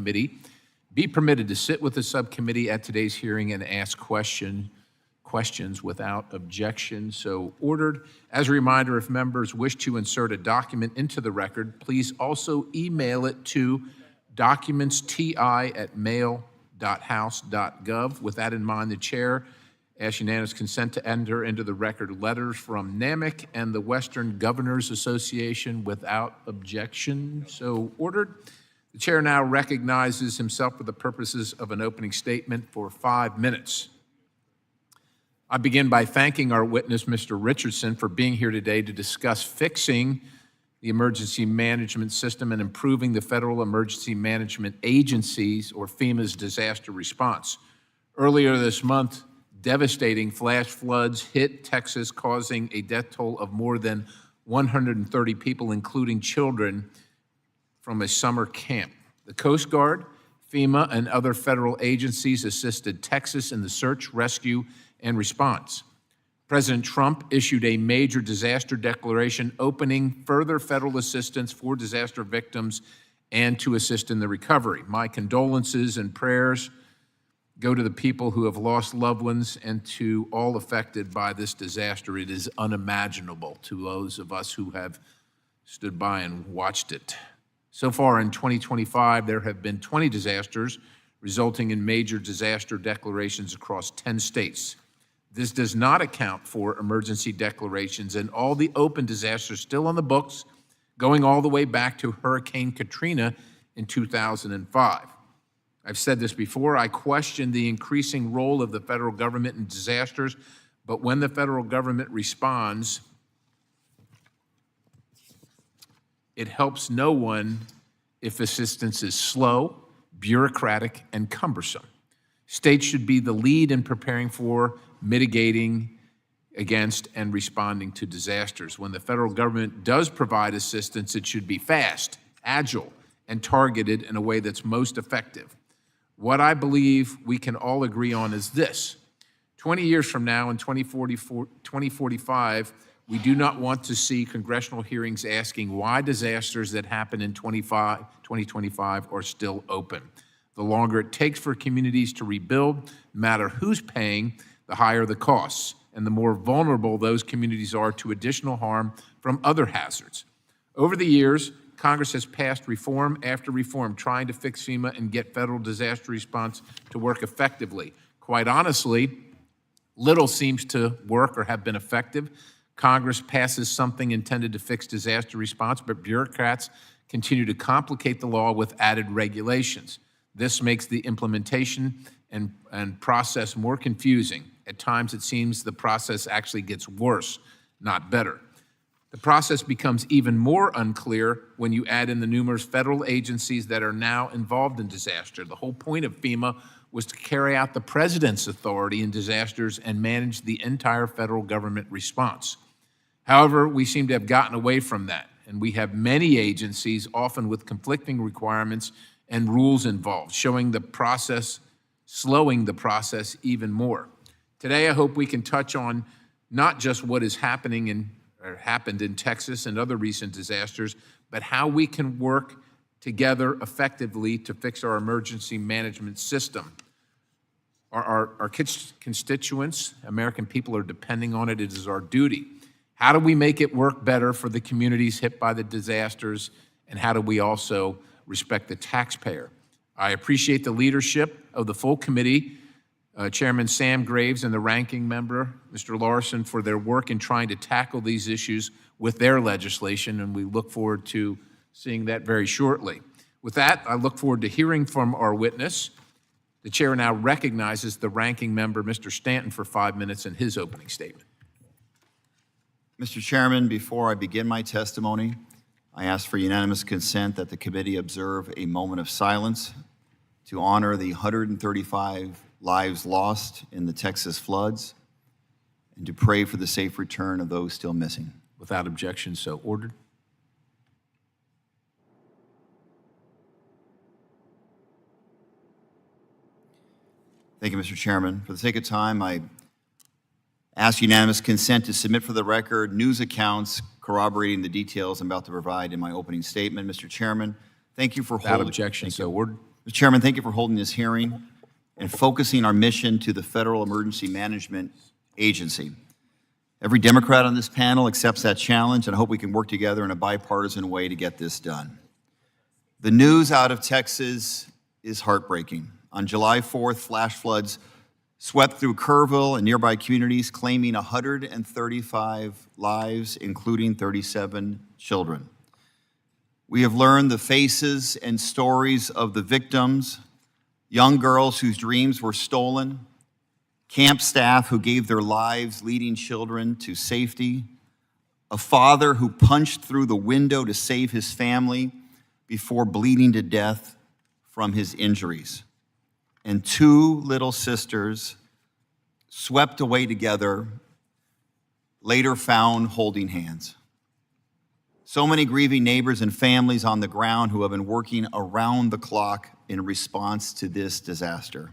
subcommittee be permitted to sit with the subcommittee at today's hearing and ask questions without objection. So ordered. As a reminder, if members wish to insert a document into the record, please also email it to documentsti@mail.house.gov. With that in mind, the chair asks unanimous consent to enter into the record letters from NAMIC and the Western Governors Association without objection. So ordered. The chair now recognizes himself for the purposes of an opening statement for 5 minutes. I begin by thanking our witness, Mr. Richardson, for being here today to discuss fixing the emergency management system and improving the Federal Emergency Management Agency's, or FEMA's, disaster response. Earlier this month, devastating flash floods hit Texas, causing a death toll of more than 130 people, including children, from a summer camp. The Coast Guard, FEMA, and other federal agencies assisted Texas in the search, rescue, and response. President Trump issued a major disaster declaration opening further federal assistance for disaster victims and to assist in the recovery. My condolences and prayers go to the people who have lost loved ones and to all affected by this disaster. It is unimaginable to those of us who have stood by and watched it. So far in 2025, there have been 20 disasters, resulting in major disaster declarations across 10 states. This does not account for emergency declarations and all the open disasters still on the books, going all the way back to Hurricane Katrina in 2005. I've said this before, I question the increasing role of the federal government in disasters, but when the federal government responds, it helps no one if assistance is slow, bureaucratic, and cumbersome. States should be the lead in preparing for, mitigating against, and responding to disasters. When the federal government does provide assistance, it should be fast, agile, and targeted in a way that's most effective. What I believe we can all agree on is this: 20 years from now, in 2045, we do not want to see congressional hearings asking why disasters that happen in 2025 are still open. The longer it takes for communities to rebuild, no matter who's paying, the higher the costs, and the more vulnerable those communities are to additional harm from other hazards. Over the years, Congress has passed reform after reform trying to fix FEMA and get federal disaster response to work effectively. Quite honestly, little seems to work or have been effective. Congress passes something intended to fix disaster response, but bureaucrats continue to complicate the law with added regulations. This makes the implementation and process more confusing. At times, it seems the process actually gets worse, not better. The process becomes even more unclear when you add in the numerous federal agencies that are now involved in disaster. The whole point of FEMA was to carry out the president's authority in disasters and manage the entire federal government response. However, we seem to have gotten away from that, and we have many agencies, often with conflicting requirements and rules involved, slowing the process even more. Today, I hope we can touch on not just what is happening or happened in Texas and other recent disasters, but how we can work together effectively to fix our emergency management system. Our constituents, American people, are depending on it. It is our duty. How do we make it work better for the communities hit by the disasters, and how do we also respect the taxpayer? I appreciate the leadership of the full committee, Chairman Sam Graves and the ranking member, Mr. Larson, for their work in trying to tackle these issues with their legislation, and we look forward to seeing that very shortly. With that, I look forward to hearing from our witness. The chair now recognizes the ranking member, Mr. Stanton, for 5 minutes in his opening statement. Mr. Chairman, before I begin my testimony, I ask for unanimous consent that the committee observe a moment of silence to honor the 135 lives lost in the Texas floods and to pray for the safe return of those still missing. Without objection, so ordered. Thank you, Mr. Chairman. For the sake of time, I ask unanimous consent to submit for the record news accounts corroborating the details I'm about to provide in my opening statement. Mr. Chairman, thank you for Without objection, so ordered. Mr. Chairman, thank you for holding this hearing and focusing our mission to the Federal Emergency Management Agency. Every Democrat on this panel accepts that challenge, and I hope we can work together in a bipartisan way to get this done. The news out of Texas is heartbreaking. On July 4th, flash floods swept through Kerrville and nearby communities, claiming 135 lives, including 37 children. We have learned the faces and stories of the victims, young girls whose dreams were stolen, camp staff who gave their lives leading children to safety, a father who punched through the window to save his family before bleeding to death from his injuries, and two little sisters swept away together, later found holding hands. So many grieving neighbors and families on the ground who have been working around the clock in response to this disaster.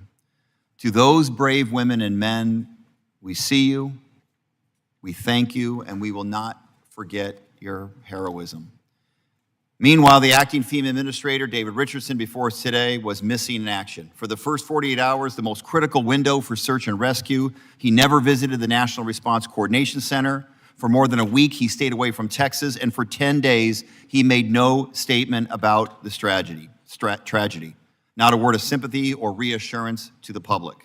To those brave women and men, we see you, we thank you, and we will not forget your heroism. Meanwhile, the acting FEMA administrator, David Richardson, before us today, was missing in action. For the first 48 hours, the most critical window for search and rescue, he never visited the National Response Coordination Center. For more than a week, he stayed away from Texas, and for 10 days, he made no statement about this tragedy. Not a word of sympathy or reassurance to the public.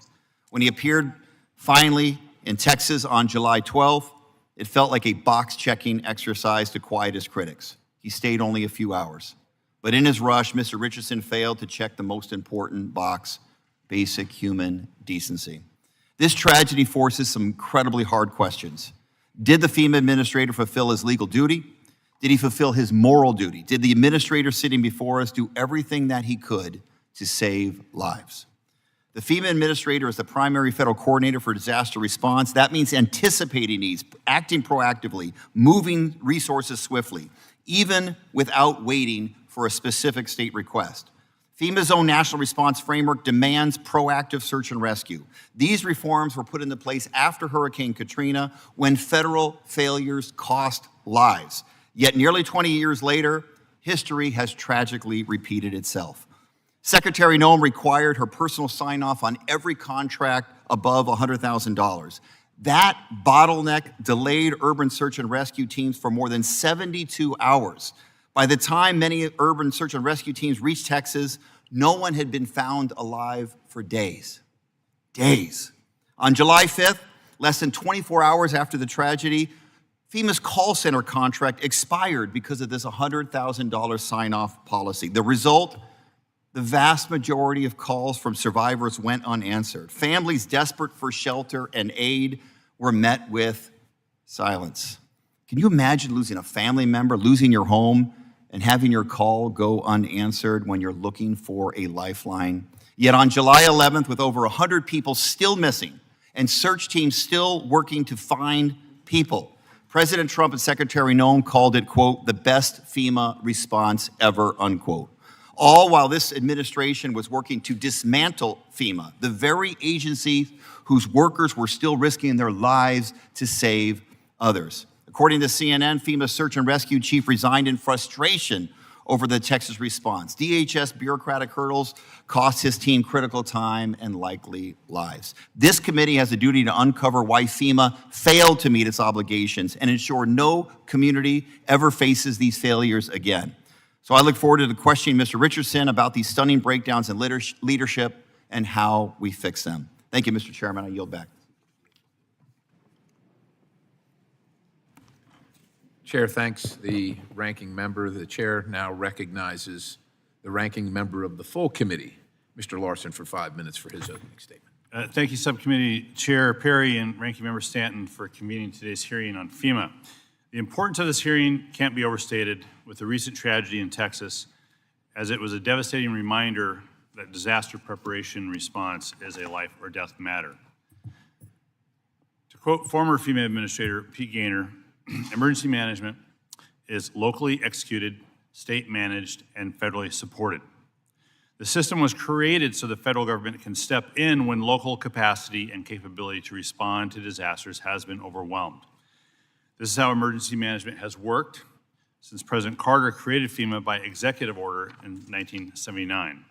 When he appeared finally in Texas on July 12th, it felt like a box-checking exercise to quiet his critics. He stayed only a few hours. But in his rush, Mr. Richardson failed to check the most important box, basic human decency. This tragedy forces some incredibly hard questions. Did the FEMA administrator fulfill his legal duty? Did he fulfill his moral duty? Did the administrator sitting before us do everything that he could to save lives? The FEMA administrator is the primary federal coordinator for disaster response. That means anticipating needs, acting proactively, moving resources swiftly, even without waiting for a specific state request. FEMA's own national response framework demands proactive search and rescue. These reforms were put into place after Hurricane Katrina, when federal failures cost lives. Yet nearly 20 years later, history has tragically repeated itself. Secretary Noem required her personal sign-off on every contract above $100,000. That bottleneck delayed urban search and rescue teams for more than 72 hours. By the time many urban search and rescue teams reached Texas, no one had been found alive for days. Days. On July 5th, less than 24 hours after the tragedy, FEMA's call center contract expired because of this $100,000 sign-off policy. The result, the vast majority of calls from survivors went unanswered. Families desperate for shelter and aid were met with silence. Can you imagine losing a family member, losing your home, and having your call go unanswered when you're looking for a lifeline? Yet on July 11th, with over 100 people still missing and search teams still working to find people, President Trump and Secretary Noem called it, quote, the best FEMA response ever, unquote. All while this administration was working to dismantle FEMA, the very agency whose workers were still risking their lives to save others. According to CNN, FEMA's search and rescue chief resigned in frustration over the Texas response. DHS bureaucratic hurdles cost his team critical time and likely lives. This committee has a duty to uncover why FEMA failed to meet its obligations and ensure no community ever faces these failures again. So I look forward to questioning Mr. Richardson about these stunning breakdowns in leadership and how we fix them. Thank you, Mr. Chairman. I yield back. Chair thanks the ranking member. The chair now recognizes the ranking member of the full committee, Mr. Larson, for 5 minutes for his opening statement. Thank you, Subcommittee Chair Perry and Ranking Member Stanton, for convening today's hearing on FEMA. The importance of this hearing can't be overstated with the recent tragedy in Texas, as it was a devastating reminder that disaster preparation and response is a life or death matter. To quote former FEMA Administrator Pete Gaynor, emergency management is locally executed, state managed, and federally supported. The system was created so the federal government can step in when local capacity and capability to respond to disasters has been overwhelmed. This is how emergency management has worked since President Carter created FEMA by executive order in 1979.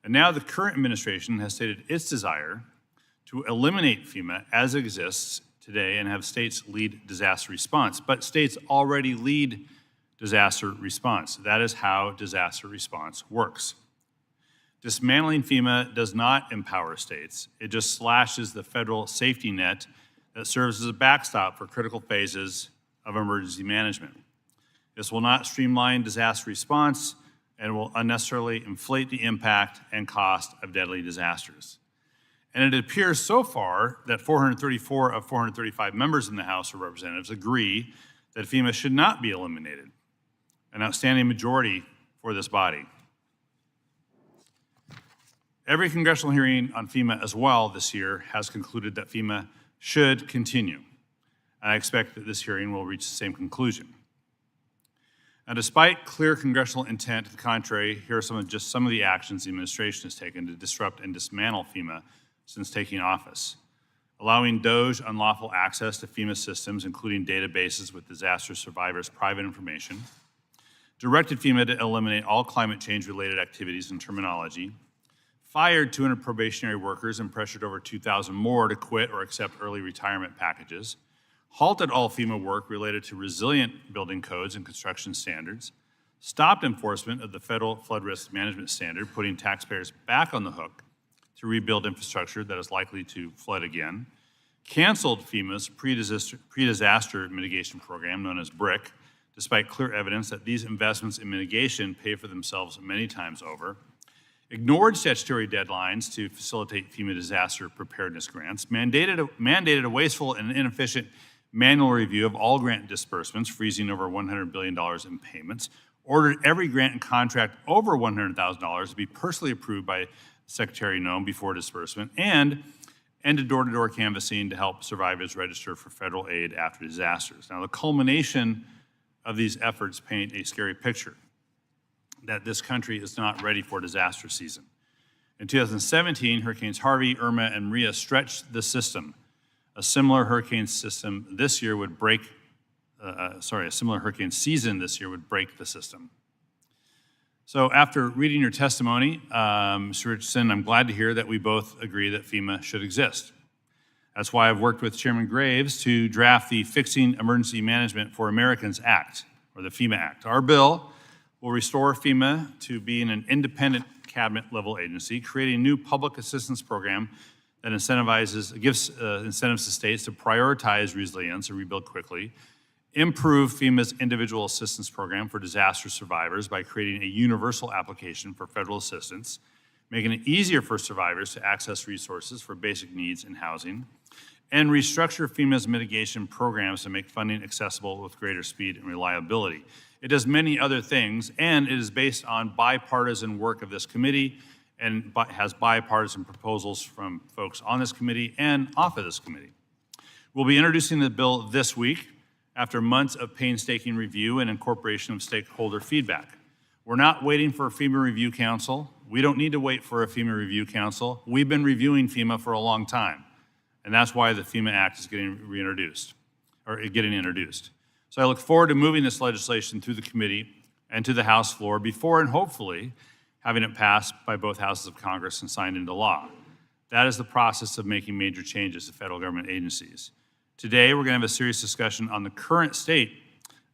And now the current administration has stated its desire to eliminate FEMA as it exists today and have states lead disaster response. But states already lead disaster response. That is how disaster response works. Dismantling FEMA does not empower states. It just slashes the federal safety net that serves as a backstop for critical phases of emergency management. This will not streamline disaster response and will unnecessarily inflate the impact and cost of deadly disasters. And it appears so far that 434 of 435 members in the House of Representatives agree that FEMA should not be eliminated, an outstanding majority for this body. Every congressional hearing on FEMA as well this year has concluded that FEMA should continue. And I expect that this hearing will reach the same conclusion. Now, despite clear congressional intent to the contrary, here are some of the actions the administration has taken to disrupt and dismantle FEMA since taking office. Allowing DOGE unlawful access to FEMA systems, including databases with disaster survivors' private information. Directed FEMA to eliminate all climate change-related activities and terminology. Fired 200 probationary workers and pressured over 2,000 more to quit or accept early retirement packages. Halted all FEMA work related to resilient building codes and construction standards. Stopped enforcement of the federal flood risk management standard, putting taxpayers back on the hook to rebuild infrastructure that is likely to flood again. Canceled FEMA's pre-disaster mitigation program, known as BRIC, despite clear evidence that these investments in mitigation pay for themselves many times over. Ignored statutory deadlines to facilitate FEMA disaster preparedness grants, mandated a wasteful and inefficient manual review of all grant disbursements, freezing over $100 billion in payments, ordered every grant and contract over $100,000 to be personally approved by Secretary Noem before disbursement, and ended door-to-door canvassing to help survivors register for federal aid after disasters. Now, the culmination of these efforts paint a scary picture that this country is not ready for disaster season. In 2017, Hurricanes Harvey, Irma, and Maria stretched the system. A similar hurricane season this year would break the system. So after reading your testimony, Mr. Richardson, I'm glad to hear that we both agree that FEMA should exist. That's why I've worked with Chairman Graves to draft the Fixing Emergency Management for Americans Act, or the FEMA Act. Our bill will restore FEMA to being an independent cabinet-level agency, creating a new public assistance program that gives incentives to states to prioritize resilience and rebuild quickly, improve FEMA's individual assistance program for disaster survivors by creating a universal application for federal assistance, making it easier for survivors to access resources for basic needs and housing, and restructure FEMA's mitigation programs to make funding accessible with greater speed and reliability. It does many other things, and it is based on bipartisan work of this committee and has bipartisan proposals from folks on this committee and off of this committee. We'll be introducing the bill this week after months of painstaking review and incorporation of stakeholder feedback. We're not waiting for a FEMA Review Council. We don't need to wait for a FEMA Review Council. We've been reviewing FEMA for a long time, and that's why the FEMA Act is getting introduced. So I look forward to moving this legislation through the committee and to the House floor before and hopefully having it passed by both houses of Congress and signed into law. That is the process of making major changes to federal government agencies. Today, we're going to have a serious discussion on the current state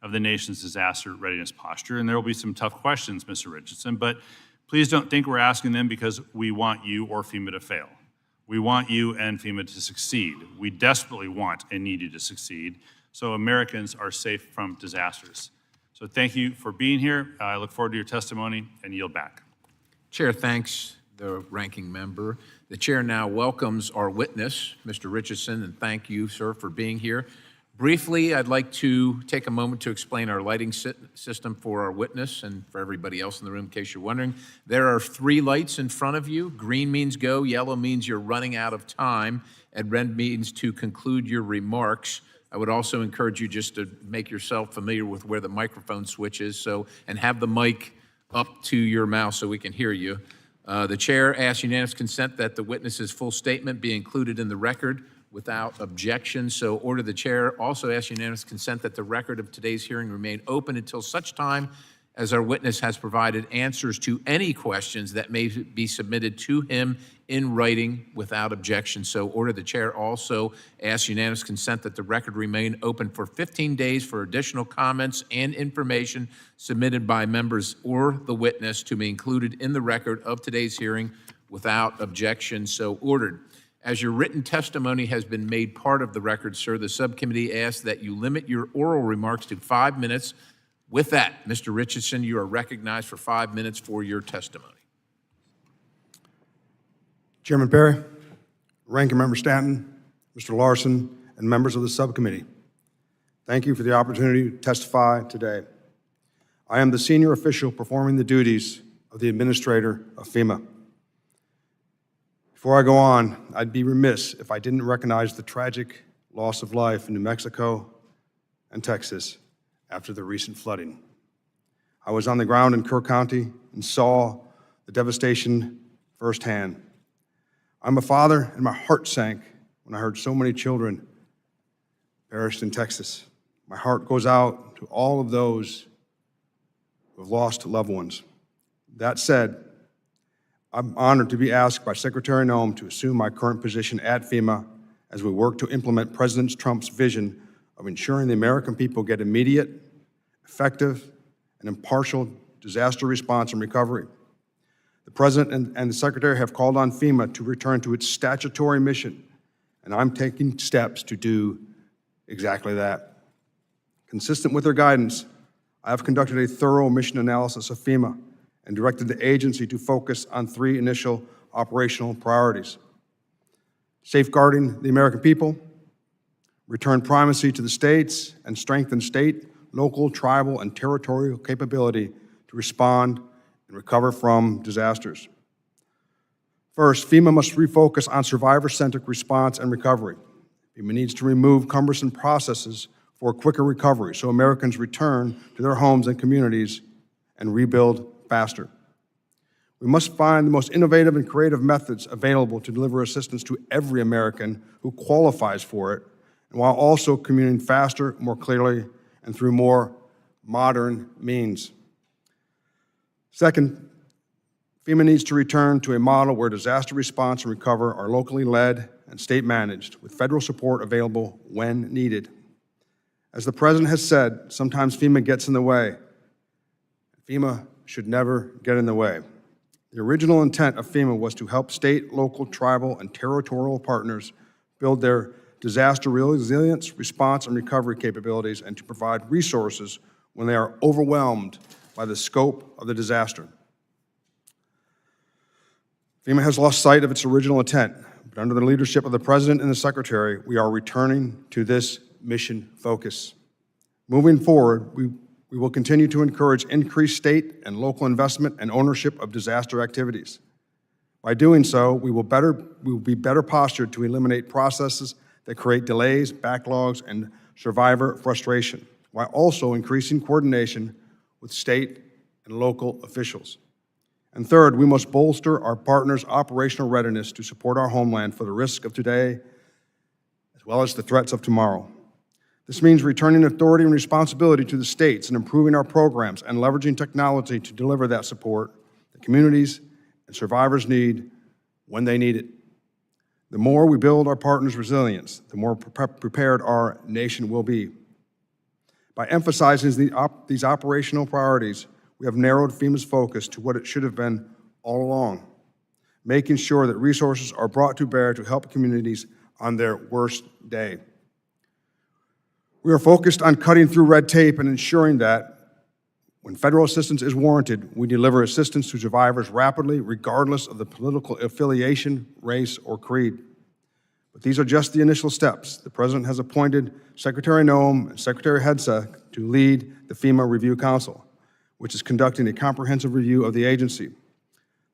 of the nation's disaster readiness posture, and there will be some tough questions, Mr. Richardson, but please don't think we're asking them because we want you or FEMA to fail. We want you and FEMA to succeed. We desperately want and need you to succeed so Americans are safe from disasters. So thank you for being here. I look forward to your testimony and yield back. Chair thanks the ranking member. The chair now welcomes our witness, Mr. Richardson, and thank you, sir, for being here. Briefly, I'd like to take a moment to explain our lighting system for our witness and for everybody else in the room, in case you're wondering. There are 3 lights in front of you. Green means go, yellow means you're running out of time, and red means to conclude your remarks. I would also encourage you just to make yourself familiar with where the microphone switch is, and have the mic up to your mouth so we can hear you. The chair asks unanimous consent that the witness's full statement be included in the record without objection. So order the chair also asks unanimous consent that the record of today's hearing remain open until such time as our witness has provided answers to any questions that may be submitted to him in writing without objection. So ordered. The chair also asks unanimous consent that the record remain open for 15 days for additional comments and information submitted by members or the witness to be included in the record of today's hearing without objection. So ordered. As your written testimony has been made part of the record, sir, the subcommittee asks that you limit your oral remarks to 5 minutes. With that, Mr. Richardson, you are recognized for 5 minutes for your testimony. Chairman Perry, Ranking Member Stanton, Mr. Larson, and members of the subcommittee, thank you for the opportunity to testify today. I am the senior official performing the duties of the administrator of FEMA. Before I go on, I'd be remiss if I didn't recognize the tragic loss of life in New Mexico and Texas after the recent flooding. I was on the ground in Kerr County and saw the devastation firsthand. I'm a father, and my heart sank when I heard so many children perished in Texas. My heart goes out to all of those who have lost loved ones. That said, I'm honored to be asked by Secretary Noem to assume my current position at FEMA as we work to implement President Trump's vision of ensuring the American people get immediate, effective, and impartial disaster response and recovery. The President and the Secretary have called on FEMA to return to its statutory mission, and I'm taking steps to do exactly that. Consistent with their guidance, I have conducted a thorough mission analysis of FEMA and directed the agency to focus on 3 initial operational priorities: safeguarding the American people, return primacy to the states, and strengthen state, local, tribal, and territorial capability to respond and recover from disasters. First, FEMA must refocus on survivor-centric response and recovery. FEMA needs to remove cumbersome processes for quicker recovery so Americans return to their homes and communities and rebuild faster. We must find the most innovative and creative methods available to deliver assistance to every American who qualifies for it, and while also communicating faster, more clearly, and through more modern means. Second, FEMA needs to return to a model where disaster response and recovery are locally led and state managed, with federal support available when needed. As the President has said, sometimes FEMA gets in the way. FEMA should never get in the way. The original intent of FEMA was to help state, local, tribal, and territorial partners build their disaster resilience, response, and recovery capabilities, and to provide resources when they are overwhelmed by the scope of the disaster. FEMA has lost sight of its original intent, but under the leadership of the President and the Secretary, we are returning to this mission focus. Moving forward, we will continue to encourage increased state and local investment and ownership of disaster activities. By doing so, we will be better postured to eliminate processes that create delays, backlogs, and survivor frustration, while also increasing coordination with state and local officials. And third, we must bolster our partners' operational readiness to support our homeland for the risk of today, as well as the threats of tomorrow. This means returning authority and responsibility to the states and improving our programs and leveraging technology to deliver that support that communities and survivors need when they need it. The more we build our partners' resilience, the more prepared our nation will be. By emphasizing these operational priorities, we have narrowed FEMA's focus to what it should have been all along, making sure that resources are brought to bear to help communities on their worst day. We are focused on cutting through red tape and ensuring that when federal assistance is warranted, we deliver assistance to survivors rapidly, regardless of the political affiliation, race, or creed. But these are just the initial steps. The President has appointed Secretary Noem and Secretary Hegseth to lead the FEMA Review Council, which is conducting a comprehensive review of the agency.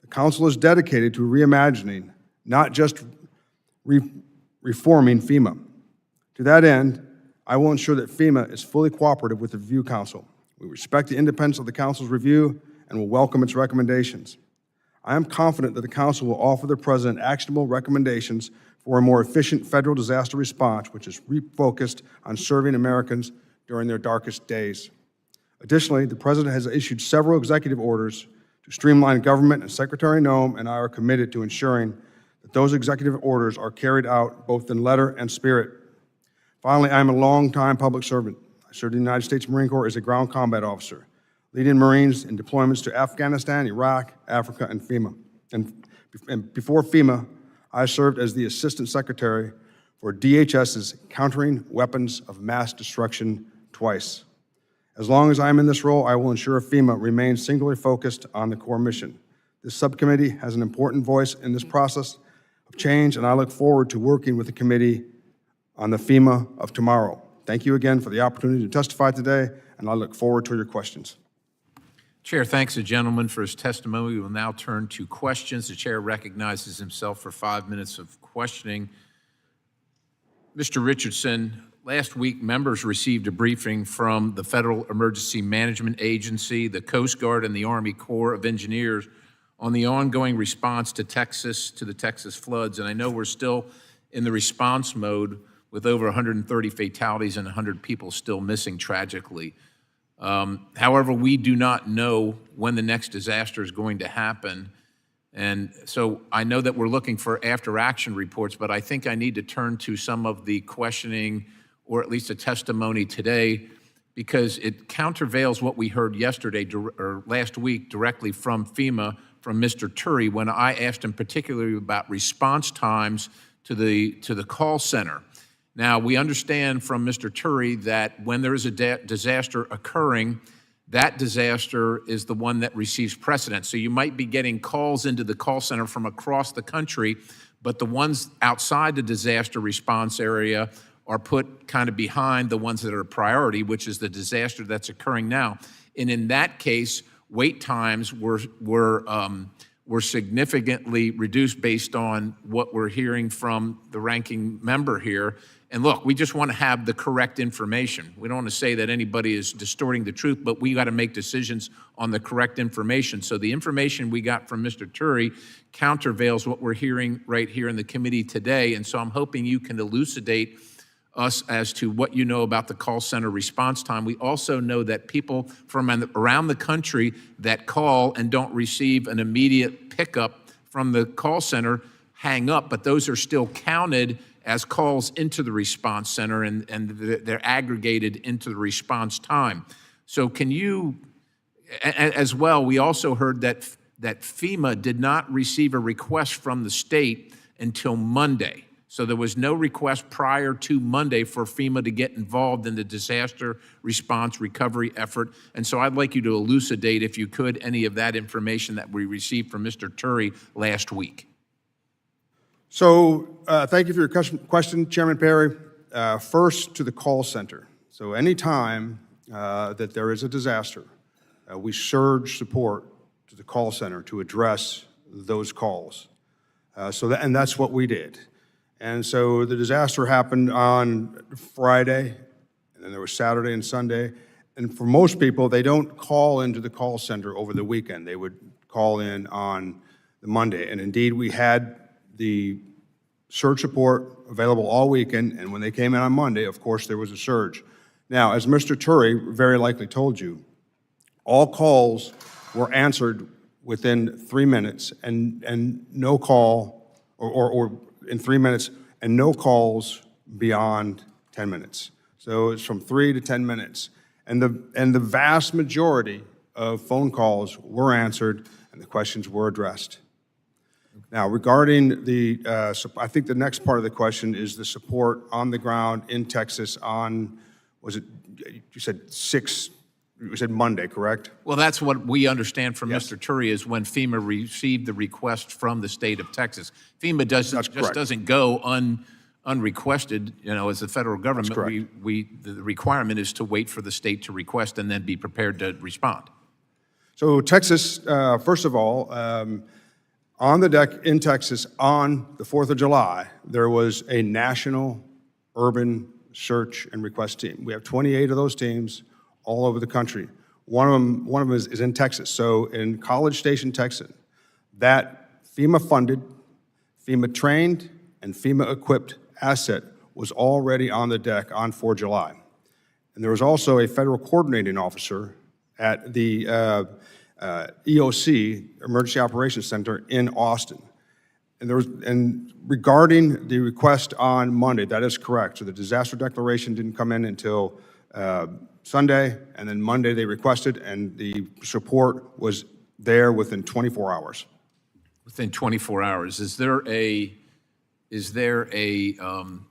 The Council is dedicated to reimagining, not just reforming FEMA. To that end, I will ensure that FEMA is fully cooperative with the Review Council. We respect the independence of the Council's review and will welcome its recommendations. I am confident that the Council will offer the President actionable recommendations for a more efficient federal disaster response, which is refocused on serving Americans during their darkest days. Additionally, the President has issued several executive orders to streamline government, and Secretary Noem and I are committed to ensuring that those executive orders are carried out both in letter and spirit. Finally, I am a longtime public servant. I served in the United States Marine Corps as a ground combat officer, leading Marines in deployments to Afghanistan, Iraq, Africa, and FEMA. And before FEMA, I served as the Assistant Secretary for DHS's Countering Weapons of Mass Destruction twice. As long as I am in this role, I will ensure FEMA remains singularly focused on the core mission. This subcommittee has an important voice in this process of change, and I look forward to working with the committee on the FEMA of tomorrow. Thank you again for the opportunity to testify today, and I look forward to your questions. Chair thanks the gentleman for his testimony. We will now turn to questions. The chair recognizes himself for 5 minutes of questioning. Mr. Richardson, last week, members received a briefing from the Federal Emergency Management Agency, the Coast Guard, and the Army Corps of Engineers on the ongoing response to the Texas floods. And I know we're still in the response mode with over 130 fatalities and 100 people still missing tragically. However, we do not know when the next disaster is going to happen. And so I know that we're looking for after-action reports, but I think I need to turn to some of the questioning, or at least a testimony today, because it countervails what we heard yesterday or last week directly from FEMA, from Mr. Turi, when I asked him particularly about response times to the call center. Now, we understand from Mr. Turi that when there is a disaster occurring, that disaster is the one that receives precedence. So you might be getting calls into the call center from across the country, but the ones outside the disaster response area are put kind of behind the ones that are a priority, which is the disaster that's occurring now. And in that case, wait times were significantly reduced based on what we're hearing from the ranking member here. And look, we just want to have the correct information. We don't want to say that anybody is distorting the truth, but we got to make decisions on the correct information. So the information we got from Mr. Turi countervails what we're hearing right here in the committee today. And so I'm hoping you can elucidate us as to what you know about the call center response time. We also know that people from around the country that call and don't receive an immediate pickup from the call center hang up, but those are still counted as calls into the response center, and they're aggregated into the response time. So can you, as well, we also heard that FEMA did not receive a request from the state until Monday. So there was no request prior to Monday for FEMA to get involved in the disaster response recovery effort. And so I'd like you to elucidate, if you could, any of that information that we received from Mr. Turi last week. So thank you for your question, Chairman Perry. First, to the call center. So anytime that there is a disaster, we surge support to the call center to address those calls. And that's what we did. And so the disaster happened on Friday, and then there was Saturday and Sunday. And for most people, they don't call into the call center over the weekend. They would call in on the Monday. And indeed, we had the surge support available all weekend, and when they came in on Monday, of course, there was a surge. Now, as Mr. Turi very likely told you, all calls were answered within 3 minutes, and no call, or in 3 minutes, and no calls beyond 10 minutes. So it's from 3 to 10 minutes. And the vast majority of phone calls were answered, and the questions were addressed. Now, regarding I think the next part of the question is the support on the ground in Texas on, you said Monday, correct? Well, that's what we understand from Yes. Mr. Turi is when FEMA received the request from the state of Texas. FEMA doesn't go unrequested, as the federal government. That's correct. The requirement is to wait for the state to request and then be prepared to respond. So Texas, first of all, on the deck in Texas on the 4th of July, there was a national urban search and request team. We have 28 of those teams all over the country. One of them is in Texas. So in College Station, Texas, that FEMA-funded, FEMA-trained, and FEMA-equipped asset was already on the deck on 4 July. And there was also a federal coordinating officer at the EOC, Emergency Operations Center in Austin. And regarding the request on Monday, that is correct. So the disaster declaration didn't come in until Sunday, and then Monday they requested, and the support was there within 24 hours. Within 24 hours. Is there a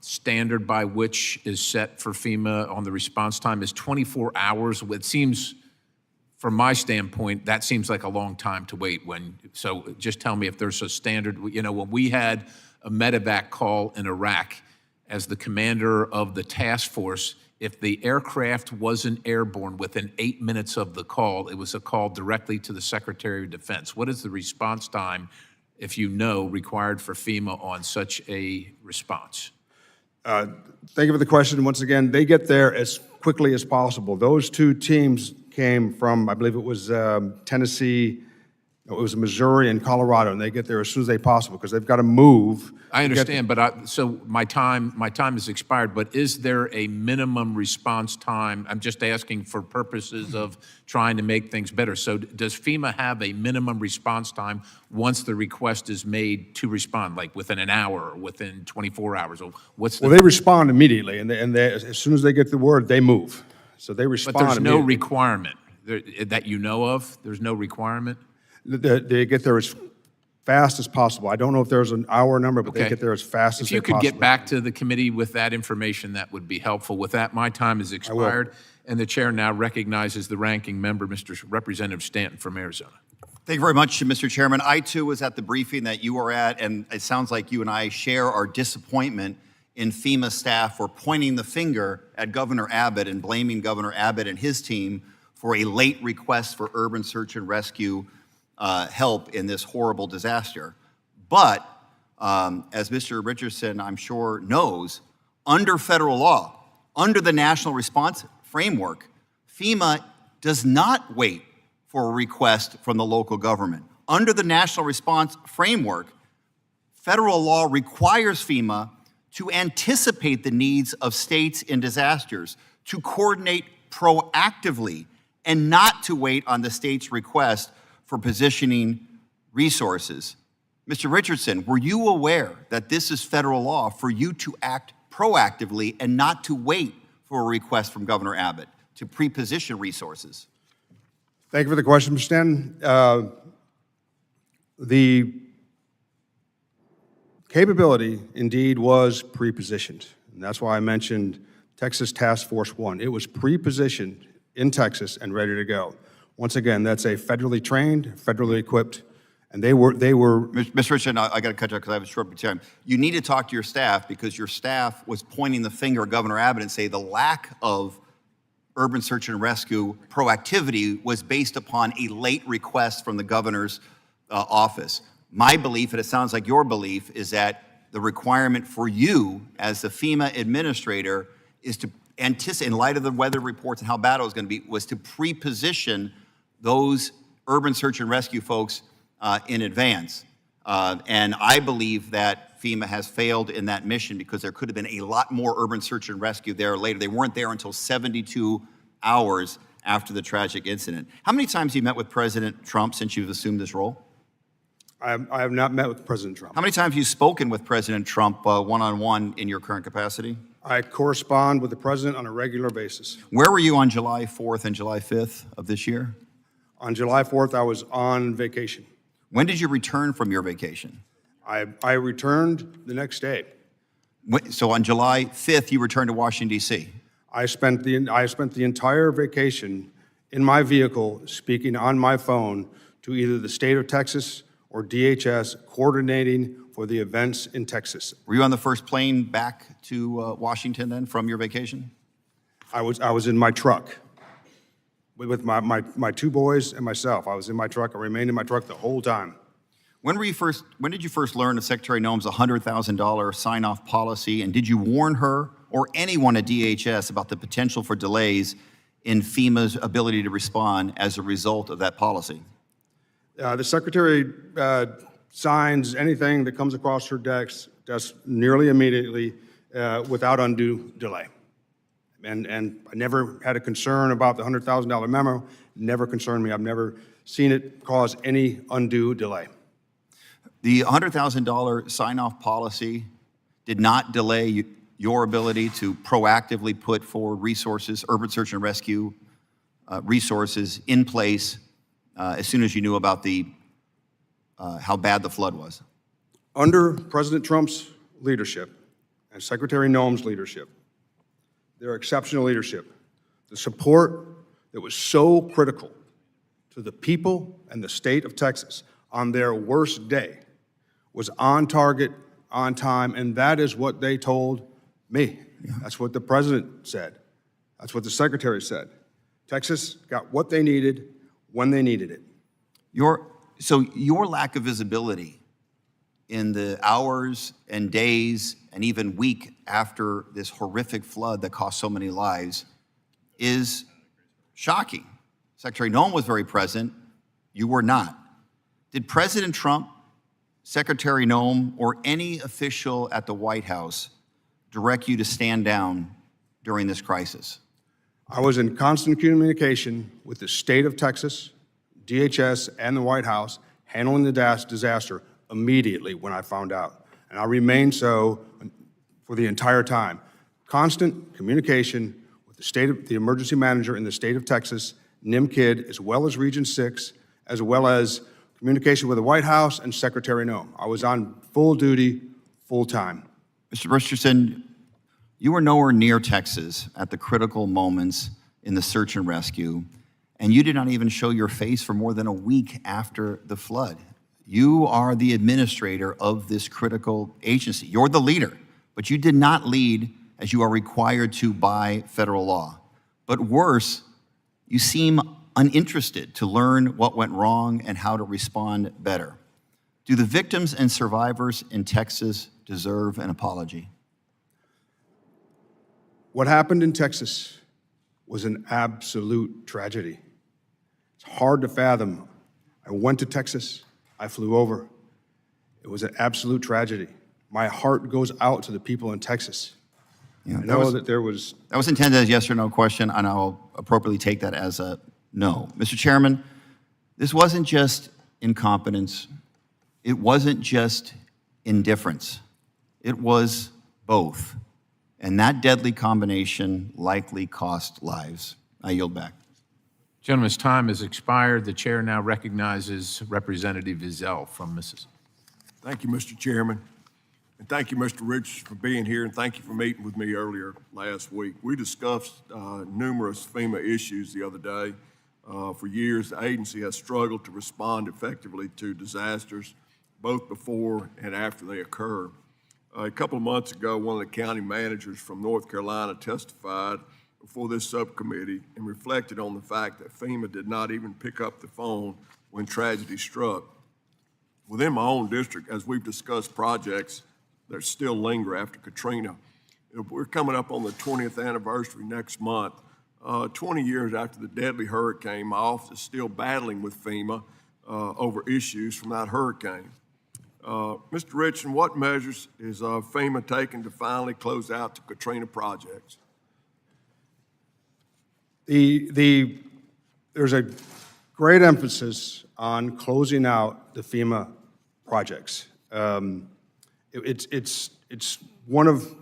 standard by which is set for FEMA on the response time? Is 24 hours? It seems, from my standpoint, that seems like a long time to wait. So just tell me if there's a standard. You know, when we had a medevac call in Iraq, as the commander of the task force, if the aircraft wasn't airborne within 8 minutes of the call, it was a call directly to the Secretary of Defense. What is the response time, if you know, required for FEMA on such a response? Thank you for the question. Once again, they get there as quickly as possible. Those two teams came from, I believe it was Tennessee, no, it was Missouri and Colorado, and they get there as soon as they possible because they've got to move. I understand, but so my time has expired, but is there a minimum response time? I'm just asking for purposes of trying to make things better. So does FEMA have a minimum response time once the request is made to respond, like within an hour or within 24 hours? Or what's the... Well, they respond immediately, and they, as soon as they get the word, they move. So they respond But there's no immediately. requirement that you know of? There's no requirement? They get there as fast as possible. I don't know if there's an hour number, but they Okay. get there as fast as If they you could possibly get back to the committee with that information, that would be helpful. With that, my time has expired, and the chair now recognizes the ranking member, Mr. Representative Stanton from Arizona. Thank you very much, Mr. Chairman. I, too, was at the briefing that you were at, and it sounds like you and I share our disappointment in FEMA staff for pointing the finger at Governor Abbott and blaming Governor Abbott and his team for a late request for urban search and rescue help in this horrible disaster. But as Mr. Richardson, I'm sure, knows, under federal law, under the National Response Framework, FEMA does not wait for a request from the local government. Under the National Response Framework, federal law requires FEMA to anticipate the needs of states in disasters, to coordinate proactively, and not to wait on the state's request for positioning resources. Mr. Richardson, were you aware that this is federal law for you to act proactively and not to wait for a request from Governor Abbott to pre-position resources? Thank you for the question, Mr. Stanton. The capability indeed was pre-positioned, and that's why I mentioned Texas Task Force 1. It was pre-positioned in Texas and ready to go. Once again, that's a federally trained, federally equipped, and they were. Mr. Richardson, I got to cut you because I have a short time. You need to talk to your staff because your staff was pointing the finger at Governor Abbott and say the lack of urban search and rescue proactivity was based upon a late request from the governor's office. My belief, and it sounds like your belief, is that the requirement for you as the FEMA administrator is to anticipate, in light of the weather reports and how bad it was going to be, was to pre-position those urban search and rescue folks in advance. And I believe that FEMA has failed in that mission because there could have been a lot more urban search and rescue there later. They weren't there until 72 hours after the tragic incident. How many times have you met with President Trump since you've assumed this role? I have not met with President Trump. How many times have you spoken with President Trump one-on-one in your current capacity? I correspond with the president on a regular basis. Where were you on July 4th and July 5th of this year? On July 4th, I was on vacation. When did you return from your vacation? I returned the next day. So on July 5th, you returned to Washington, D.C.? I spent the entire vacation in my vehicle speaking on my phone to either the state of Texas or DHS, coordinating for the events in Texas. Were you on the first plane back to Washington then from your vacation? I was in my truck with my two boys and myself. I was in my truck. I remained in my truck the whole time. When did you first learn of Secretary Noem's $100,000 sign-off policy, and did you warn her or anyone at DHS about the potential for delays in FEMA's ability to respond as a result of that policy? The Secretary signs anything that comes across her desk nearly immediately without undue delay. And I never had a concern about the $100,000 memo, never concerned me. I've never seen it cause any undue delay. The $100,000 sign-off policy did not delay your ability to proactively put forward resources, urban search and rescue resources in place as soon as you knew about how bad the flood was. Under President Trump's leadership and Secretary Noem's leadership, their exceptional leadership, the support that was so critical to the people and the state of Texas on their worst day was on target, on time, and that is what they told me. Yeah. That's what the president said. That's what the secretary said. Texas got what they needed when they needed it. So your lack of visibility in the hours and days and even week after this horrific flood that cost so many lives is shocking. Secretary Noem was very present. You were not. Did President Trump, Secretary Noem, or any official at the White House direct you to stand down during this crisis? I was in constant communication with the state of Texas, DHS, and the White House, handling the disaster immediately when I found out. And I remained so for the entire time. Constant communication with the emergency manager in the state of Texas, NIMKID, as well as Region 6, as well as communication with the White House and Secretary Noem. I was on full duty, full time. Mr. Richardson, you were nowhere near Texas at the critical moments in the search and rescue, and you did not even show your face for more than a week after the flood. You are the administrator of this critical agency. You're the leader, but you did not lead as you are required to by federal law. But worse, you seem uninterested to learn what went wrong and how to respond better. Do the victims and survivors in Texas deserve an apology? What happened in Texas was an absolute tragedy. It's hard to fathom. I went to Texas. I flew over. It was an absolute tragedy. My heart goes out to the people in Texas. Yeah, I know that there was... That was intended as a yes or no question, and I'll appropriately take that as a no. Mr. Chairman, this wasn't just incompetence. It wasn't just indifference. It was both. And that deadly combination likely cost lives. I yield back. Gentleman's time has expired. The chair now recognizes Representative Vizell from Mississippi. Thank you, Mr. Chairman. And thank you, Mr. Richards, for being here, and thank you for meeting with me earlier last week. We discussed numerous FEMA issues the other day. For years, the agency has struggled to respond effectively to disasters, both before and after they occur. A couple of months ago, one of the county managers from North Carolina testified before this subcommittee and reflected on the fact that FEMA did not even pick up the phone when tragedy struck. Within my own district, as we've discussed projects that still linger after Katrina, we're coming up on the 20th anniversary next month. 20 years after the deadly hurricane, my office is still battling with FEMA over issues from that hurricane. Mr. Richardson, what measures is FEMA taking to finally close out the Katrina projects? There's a great emphasis on closing out the FEMA projects. It's one of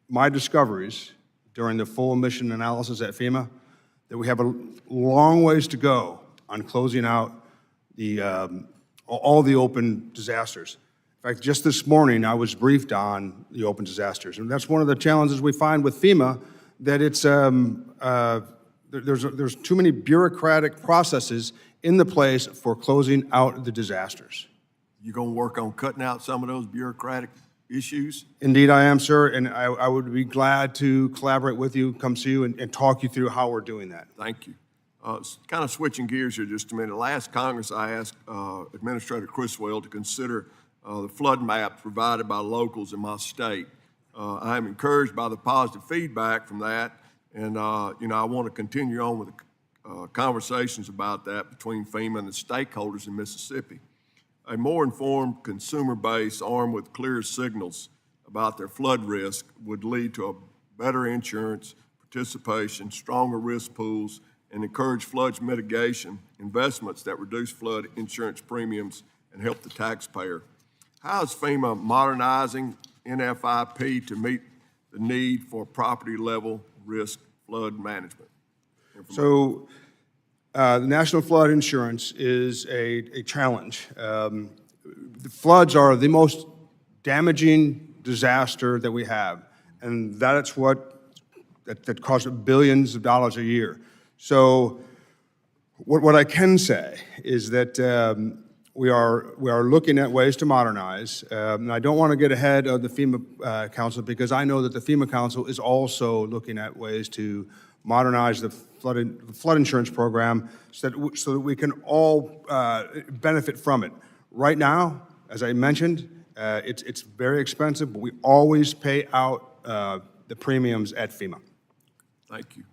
my discoveries during the full mission analysis at FEMA that we have a long ways to go on closing out all the open disasters. In fact, just this morning, I was briefed on the open disasters. And that's one of the challenges we find with FEMA, that it's, there's too many bureaucratic processes in the place for closing out the disasters. You gonna work on cutting out some of those bureaucratic issues? Indeed I am, sir, and I would be glad to collaborate with you, come see you, and talk you through how we're doing that. Thank you. Kind of switching gears here just a minute. Last Congress, I asked Administrator Criswell to consider the flood maps provided by locals in my state. I am encouraged by the positive feedback from that, and I want to continue on with the conversations about that between FEMA and the stakeholders in Mississippi. A more informed consumer base armed with clear signals about their flood risk would lead to a better insurance participation, stronger risk pools, and encourage flood mitigation investments that reduce flood insurance premiums and help the taxpayer. How is FEMA modernizing NFIP to meet the need for property-level risk flood management? So the National Flood Insurance is a challenge. The floods are the most damaging disaster that we have, and that's that costs billions of dollars a year. So what I can say is that we are looking at ways to modernize. And I don't want to get ahead of the FEMA Council, because I know that the FEMA Council is also looking at ways to modernize the flood insurance program so that we can all benefit from it. Right now, as I mentioned, it's very expensive, but we always pay out the premiums at FEMA. Thank you.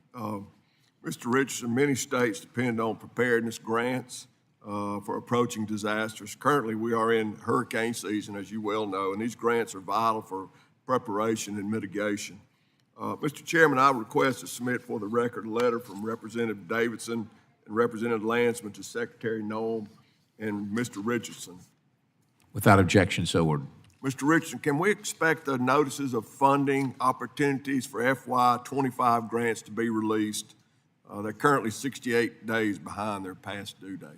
Mr. Richardson, many states depend on preparedness grants for approaching disasters. Currently, we are in hurricane season, as you well know, and these grants are vital for preparation and mitigation. Mr. Chairman, I request to submit for the record a letter from Representative Davidson and Representative Lansman to Secretary Noem and Mr. Richardson. Without objection, so ordered. Mr. Richardson, can we expect the notices of funding opportunities for FY25 grants to be released? They're currently 68 days behind their past due date.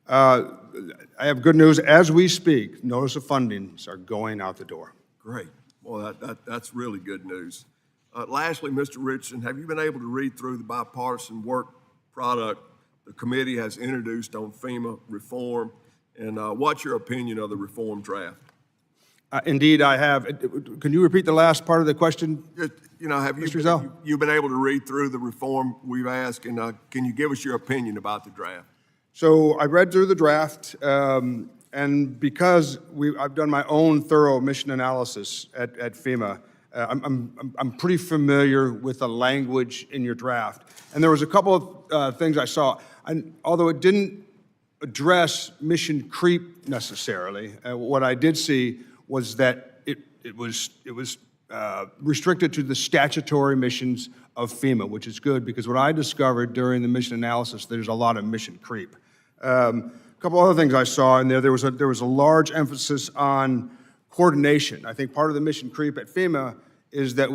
I have good news. As we speak, notice of fundings are going out the door. Great. Well, that's really good news. Lastly, Mr. Richardson, have you been able to read through the bipartisan work product the committee has introduced on FEMA reform? And what's your opinion of the reform draft? Indeed, I have. Can you repeat the last part of the question? You know, have Mr. Zell? you been able to read through the reform we've asked, and can you give us your opinion about the draft? So I read through the draft, and because I've done my own thorough mission analysis at FEMA, I'm pretty familiar with the language in your draft. And there was a couple of things I saw. And although it didn't address mission creep necessarily, what I did see was that it was restricted to the statutory missions of FEMA, which is good, because what I discovered during the mission analysis, there's a lot of mission creep. A couple other things I saw in there. There was a large emphasis on coordination. I think part of the mission creep at FEMA is that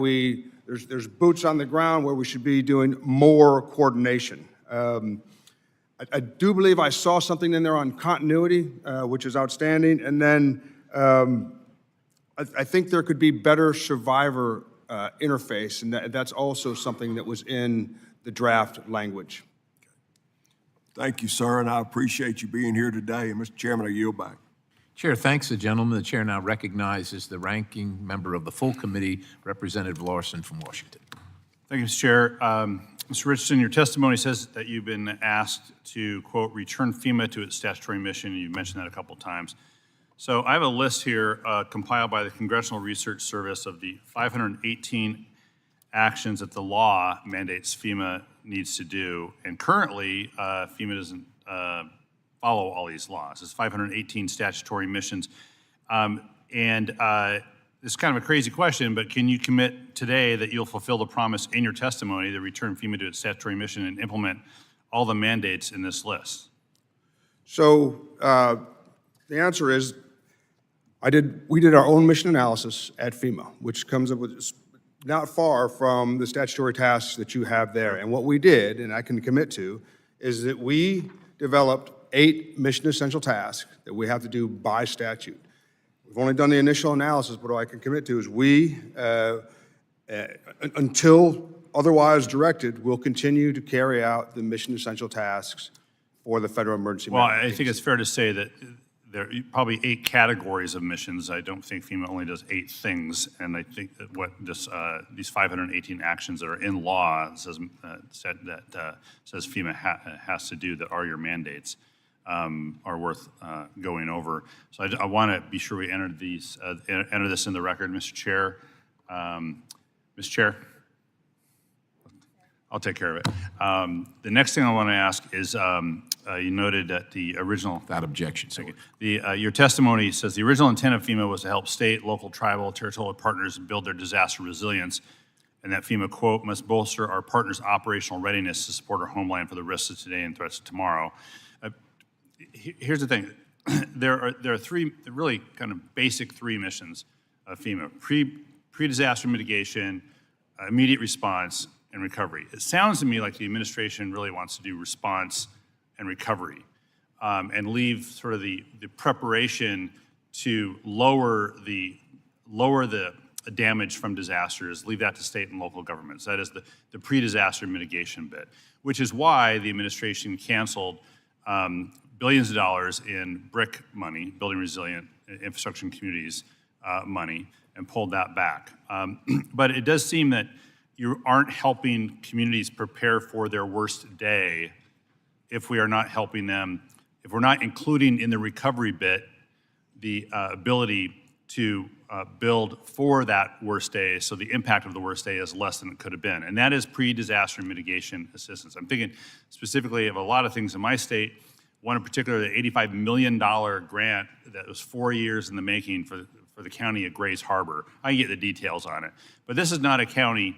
there's boots on the ground where we should be doing more coordination. I do believe I saw something in there on continuity, which is outstanding. And then I think there could be better survivor interface, and that's also something that was in the draft language. Thank you, sir, and I appreciate you being here today. And Mr. Chairman, I yield back. Chair thanks the gentleman. The chair now recognizes the ranking member of the full committee, Representative Larson from Washington. Thank you, Mr. Chair. Mr. Richardson, your testimony says that you've been asked to, quote, return FEMA to its statutory mission, and you mentioned that a couple times. So I have a list here compiled by the Congressional Research Service of the 518 actions that the law mandates FEMA needs to do. And currently, FEMA doesn't follow all these laws. It's 518 statutory missions. This is kind of a crazy question, but can you commit today that you'll fulfill the promise in your testimony to return FEMA to its statutory mission and implement all the mandates in this list? So the answer is, we did our own mission analysis at FEMA, which comes up with not far from the statutory tasks that you have there. And what we did, and I can commit to, is that we developed 8 mission essential tasks that we have to do by statute. We've only done the initial analysis, but what I can commit to is we, until otherwise directed, will continue to carry out the mission essential tasks for the federal emergency management Well, I think it's fair to say that there are probably 8 categories of missions. I don't think FEMA only does 8 things, and I think that what these 518 actions that are in law says FEMA has to do that are your mandates are worth going over. So I want to be sure we enter this in the record, Mr. Chair. Mr. Chair, I'll take care of it. The next thing I want to ask is, you noted that the original... Without objection, so ordered. Your testimony says the original intent of FEMA was to help state, local, tribal, territorial partners build their disaster resilience, and that FEMA, quote, must bolster our partners' operational readiness to support our homeland for the risks of today and threats of tomorrow. Here's the thing. There are three really kind of basic three missions of FEMA: pre-disaster mitigation, immediate response, and recovery. It sounds to me like the administration really wants to do response and recovery, and leave sort of the preparation to lower the damage from disasters, leave that to state and local governments. That is the pre-disaster mitigation bit, which is why the administration canceled billions of dollars in BRIC money, Building Resilient Infrastructure and Communities money, and pulled that back. But it does seem that you aren't helping communities prepare for their worst day if we are not helping them, if we're not including in the recovery bit the ability to build for that worst day, so the impact of the worst day is less than it could have been. And that is pre-disaster mitigation assistance. I'm thinking specifically of a lot of things in my state. One in particular, the $85 million grant that was 4 years in the making for the county of Grays Harbor. I can get the details on it. But this is not a county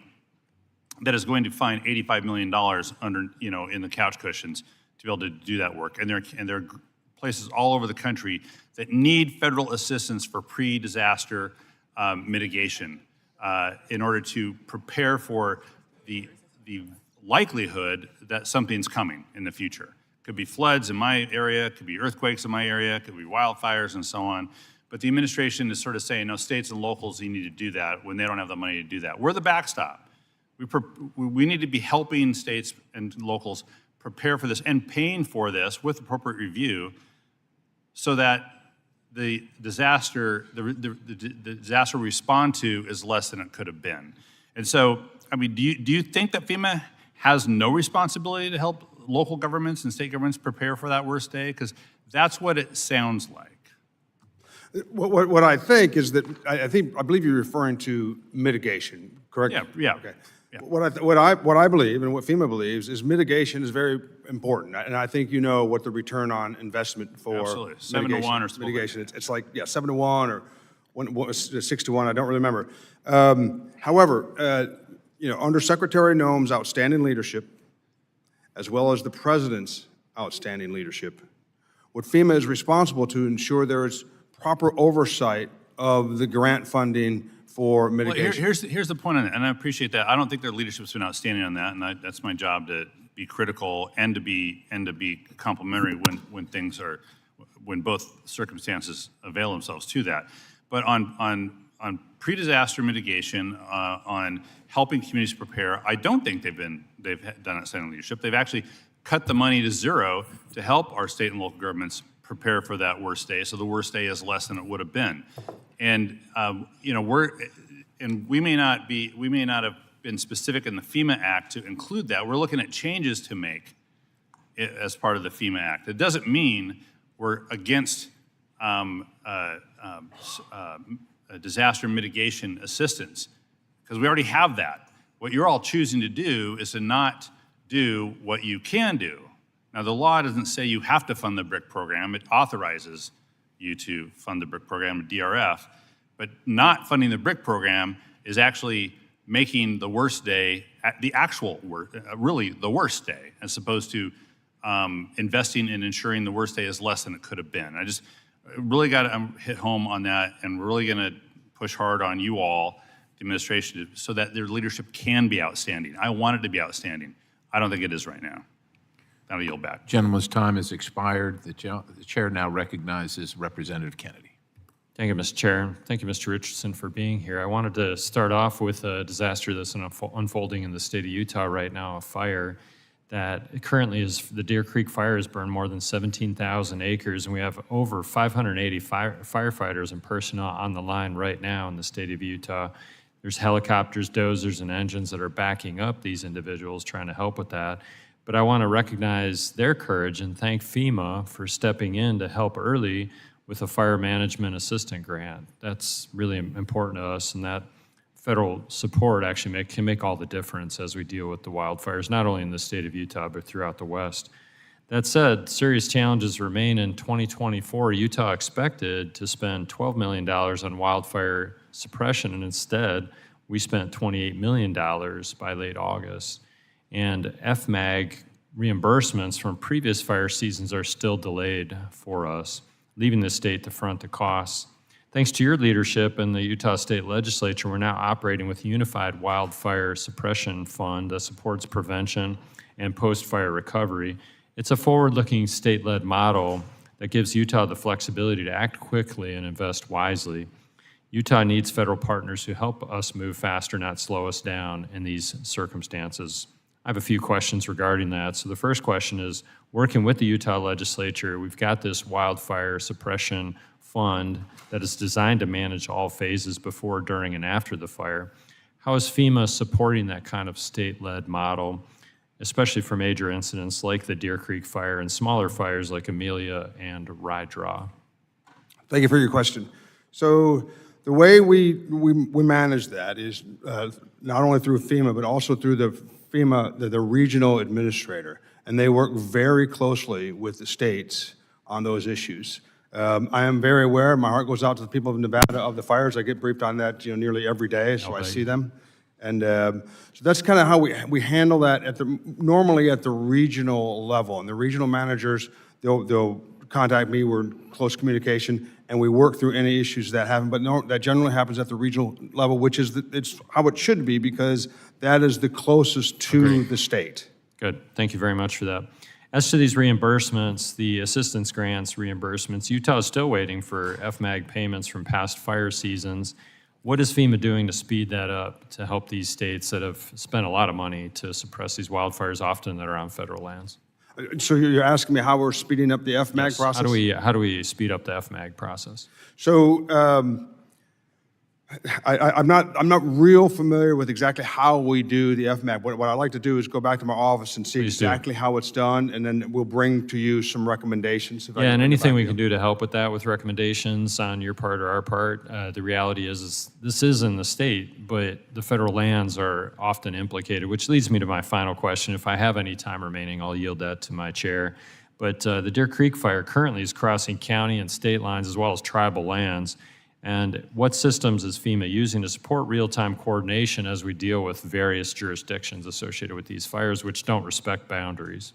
that is going to find $85 million under, in the couch cushions to be able to do that work. And there are places all over the country that need federal assistance for pre-disaster mitigation in order to prepare for the likelihood that something's coming in the future. Could be floods in my area, could be earthquakes in my area, could be wildfires and so on. But the administration is sort of saying, no, states and locals, you need to do that when they don't have the money to do that. We're the backstop. We need to be helping states and locals prepare for this and paying for this with appropriate review so that the disaster we respond to is less than it could have been. And so, I mean, do you think that FEMA has no responsibility to help local governments and state governments prepare for that worst day? Because that's what it sounds like. What I think is that, I believe you're referring to mitigation, correct? Yeah. Okay. Yeah. What I believe and what FEMA believes is mitigation is very important. And I think you know what the return on investment for Absolutely. 7 to 1 or something. mitigation. It's like, 7 to 1 or 6 to 1, I don't really remember. However, under Secretary Noem's outstanding leadership, as well as the President's outstanding leadership, what FEMA is responsible to ensure there is proper oversight of the grant funding for mitigation. Well, here's the point on it, and I appreciate that. I don't think their leadership's been outstanding on that, and that's my job to be critical and to be complimentary when both circumstances avail themselves to that. But on pre-disaster mitigation, on helping communities prepare, I don't think they've done outstanding leadership. They've actually cut the money to zero to help our state and local governments prepare for that worst day, so the worst day is less than it would have been. And we may not have been specific in the FEMA Act to include that. We're looking at changes to make it as part of the FEMA Act. It doesn't mean we're against disaster mitigation assistance, because we already have that. What you're all choosing to do is to not do what you can do. Now, the law doesn't say you have to fund the BRIC program. It authorizes you to fund the BRIC program, DRF. But not funding the BRIC program is actually making the worst day the actual really the worst day, as opposed to investing in ensuring the worst day is less than it could have been. I just really got to hit home on that, and we're really going to push hard on you all, the administration, so that their leadership can be outstanding. I want it to be outstanding. I don't think it is right now. I'll yield back. Gentleman's time has expired. The chair now recognizes Representative Kennedy. Thank you, Mr. Chair. Thank you, Mr. Richardson, for being here. I wanted to start off with a disaster that's unfolding in the state of Utah right now, a fire that currently is, the Deer Creek fire has burned more than 17,000 acres, and we have over 580 firefighters and personnel on the line right now in the state of Utah. There's helicopters, dozers, and engines that are backing up these individuals trying to help with that. But I want to recognize their courage and thank FEMA for stepping in to help early with a fire management assistant grant. That's really important to us, and that federal support actually can make all the difference as we deal with the wildfires, not only in the state of Utah, but throughout the West. That said, serious challenges remain in 2024. Utah expected to spend $12 million on wildfire suppression, and instead, We spent $28 million by late August. And FMAG reimbursements from previous fire seasons are still delayed for us, leaving the state to front the costs. Thanks to your leadership and the Utah State Legislature, we're now operating with a unified wildfire suppression fund that supports prevention and post-fire recovery. It's a forward-looking state-led model that gives Utah the flexibility to act quickly and invest wisely. Utah needs federal partners who help us move faster, not slow us down in these circumstances. I have a few questions regarding that. So the first question is, working with the Utah Legislature, we've got this wildfire suppression fund that is designed to manage all phases before, during, and after the fire. How is FEMA supporting that kind of state-led model, especially for major incidents like the Deer Creek fire and smaller fires like Amelia and Rye Draw? Thank you for your question. So the way we manage that is not only through FEMA, but also through the FEMA, the regional administrator, and they work very closely with the states on those issues. I am very aware, my heart goes out to the people of Nevada of the fires. I get briefed on that nearly every day, so I see them. And so that's kind of how we handle that normally at the regional level. And the regional managers, they'll contact me, we're in close communication, and we work through any issues that happen. But no, that generally happens at the regional level, which is it's how it should be, because that is the closest to the state. Good, thank you very much for that. As to these reimbursements, the assistance grants reimbursements, Utah is still waiting for FMAG payments from past fire seasons. What is FEMA doing to speed that up to help these states that have spent a lot of money to suppress these wildfires, often that are on federal lands? So you're asking me how we're speeding up the FMAG process? How do we speed up the FMAG process? So I'm not real familiar with exactly how we do the FMAG. What I like to do is go back to my office and see exactly how it's done, and then we'll bring to you some recommendations. Yeah, and anything we can do to help with that, with recommendations on your part or our part. The reality is this is in the state, but the federal lands are often implicated, which leads me to my final question. If I have any time remaining, I'll yield that to my chair. But the Deer Creek fire currently is crossing county and state lines as well as tribal lands. And what systems is FEMA using to support real-time coordination as we deal with various jurisdictions associated with these fires, which don't respect boundaries?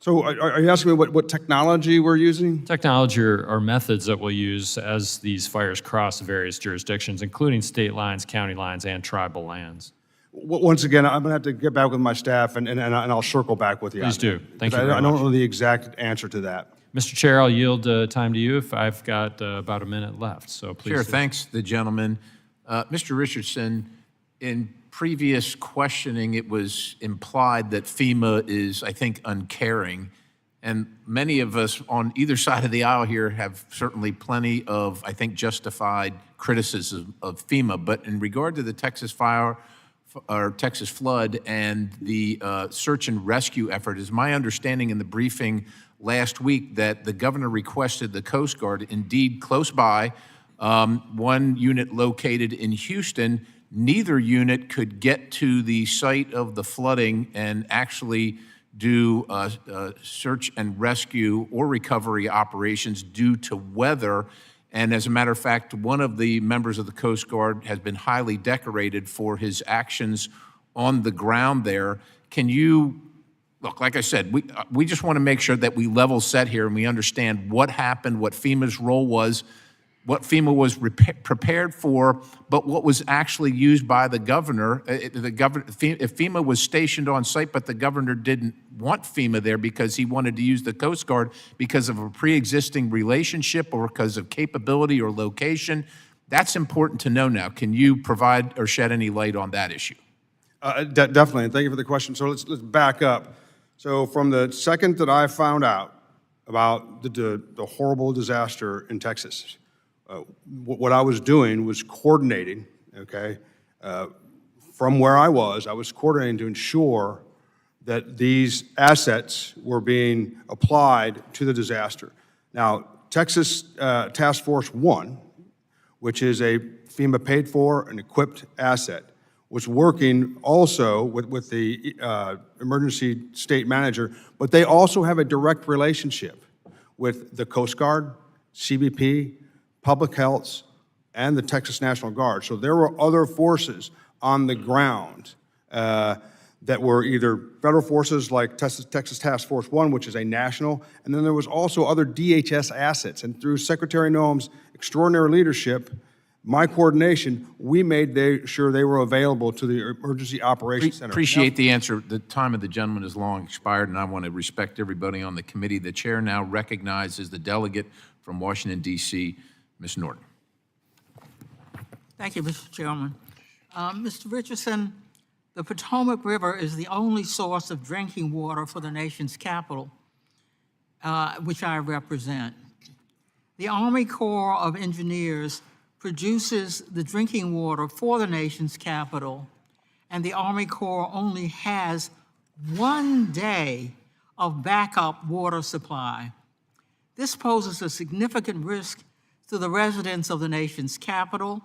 So are you asking me what technology we're using? Technology or methods that we'll use as these fires cross various jurisdictions, including state lines, county lines, and tribal lands. Once again, I'm going to have to get back with my staff, and I'll circle back with you. Please do. Thank you very much. I don't much. know the exact answer to that. Mr. Chair, I'll yield time to you if I've got about a minute left, so please. Chair, do. thanks the gentleman. Mr. Richardson, in previous questioning, it was implied that FEMA is, I think, uncaring. And many of us on either side of the aisle here have certainly plenty of, I think, justified criticism of FEMA. But in regard to the Texas fire or Texas flood and the search and rescue effort, is my understanding in the briefing last week that the governor requested the Coast Guard, indeed close by, one unit located in Houston. Neither unit could get to the site of the flooding and actually do search and rescue or recovery operations due to weather. And as a matter of fact, one of the members of the Coast Guard has been highly decorated for his actions on the ground there. Can you, look, like I said, we just want to make sure that we level set here and we understand what happened, what FEMA's role was, what FEMA was prepared for, but what was actually used by the governor. If FEMA was stationed on site, but the governor didn't want FEMA there because he wanted to use the Coast Guard because of a pre-existing relationship or because of capability or location, that's important to know now. Can you provide or shed any light on that issue? Definitely, and thank you for the question. So let's back up. So from the second that I found out about the horrible disaster in Texas, what I was doing was coordinating, okay, from where I was coordinating to ensure that these assets were being applied to the disaster. Now, Texas Task Force 1, which is a FEMA paid for and equipped asset, was working also with the emergency state manager, but they also have a direct relationship with the Coast Guard, CBP, Public Health, and the Texas National Guard. So there were other forces on the ground that were either federal forces like Texas Task Force 1, which is a national, and then there was also other DHS assets. And through Secretary Noem's extraordinary leadership, my coordination, we made sure they were available to the Emergency Operations Center. Appreciate the answer. The time of the gentleman is long expired, and I want to respect everybody on the committee. The chair now recognizes the delegate from Washington, D.C., Ms. Norton. Thank you, Mr. Chairman. Mr. Richardson, the Potomac River is the only source of drinking water for the nation's capital, which I represent. The Army Corps of Engineers produces the drinking water for the nation's capital, and the Army Corps only has 1 day of backup water supply. This poses a significant risk to the residents of the nation's capital,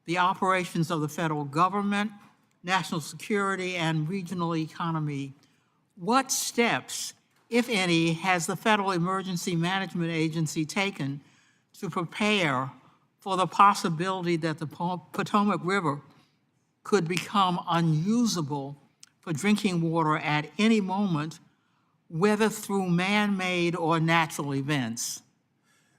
the operations of the federal government, national security, and regional economy. What steps, if any, has the Federal Emergency Management Agency taken to prepare for the possibility that the Potomac River could become unusable for drinking water at any moment, whether through man-made or natural events?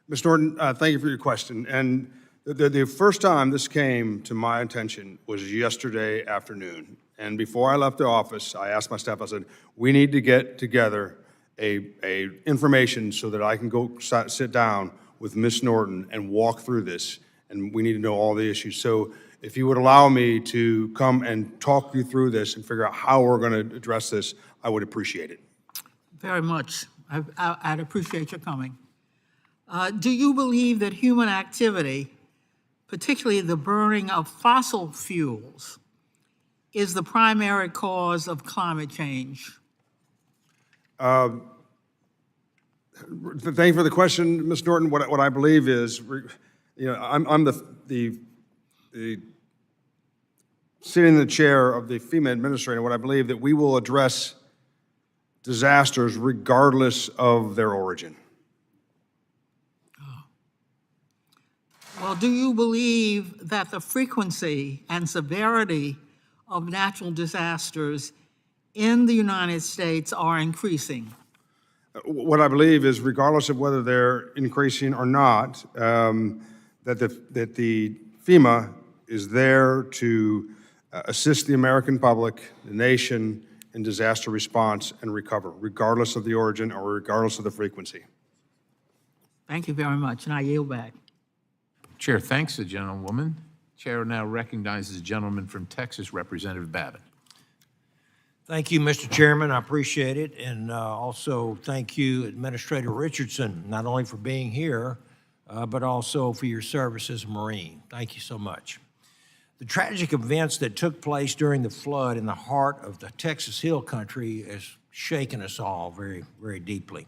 Ms. Norton, thank you for your question. And the first time this came to my attention was yesterday afternoon. And before I left the office, I asked my staff, I said, we need to get together a information so that I can go sit down with Ms. Norton and walk through this. And we need to know all the issues. So if you would allow me to come and talk you through this and figure out how we're going to address this, I would appreciate it. Very much. I'd appreciate your coming. Do you believe that human activity, particularly the burning of fossil fuels, is the primary cause of climate change? Thank you for the question, Ms. Norton. What I believe is, I'm the sitting in the chair of the FEMA administrator. What I believe that we will address disasters regardless of their origin. Well, do you believe that the frequency and severity of natural disasters in the United States are increasing? What I believe is, regardless of whether they're increasing or not, that the FEMA is there to assist the American public, the nation, in disaster response and recover, regardless of the origin or regardless of the frequency. Thank you very much, and I yield back. Chair thanks the gentlewoman. Chair now recognizes the gentleman from Texas, Representative Babbitt. Thank you, Mr. Chairman. I appreciate it. And also thank you, Administrator Richardson, not only for being here, but also for your service as a Marine. Thank you so much. The tragic events that took place during the flood in the heart of the Texas Hill Country has shaken us all very, very deeply.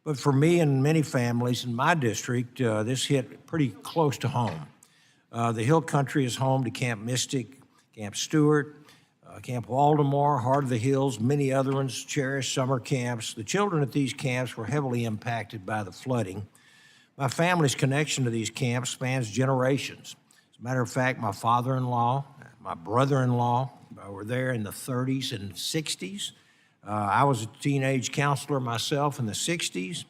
But for me and many families in my district, this hit pretty close to home. The Hill Country is home to Camp Mystic, Camp Stewart, Camp Waldemar, Heart of the Hills, many other ones, cherished summer camps. The children at these camps were heavily impacted by the flooding. My family's connection to these camps spans generations. As a matter of fact, my father-in-law, my brother-in-law were there in the 30s and 60s. I was a teenage counselor myself in the 60s.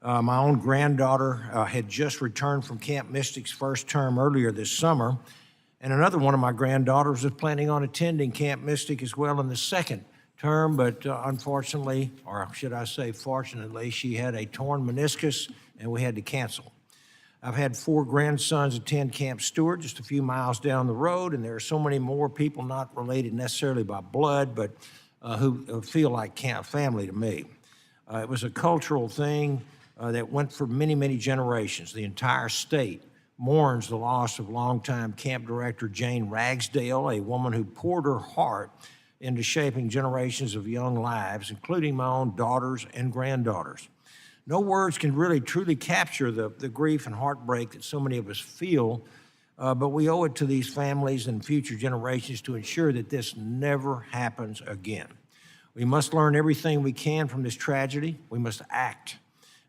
My own granddaughter had just returned from Camp Mystic's first term earlier this summer, and another one of my granddaughters was planning on attending Camp Mystic as well in the second term, but unfortunately, or should I say fortunately, she had a torn meniscus and we had to cancel. I've had 4 grandsons attend Camp Stewart just a few miles down the road, and there are so many more people not related necessarily by blood, but who feel like family to me. It was a cultural thing that went for many, many generations. The entire state mourns the loss of longtime camp director Jane Ragsdale, a woman who poured her heart into shaping generations of young lives, including my own daughters and granddaughters. No words can really truly capture the grief and heartbreak that so many of us feel, but we owe it to these families and future generations to ensure that this never happens again. We must learn everything we can from this tragedy. We must act.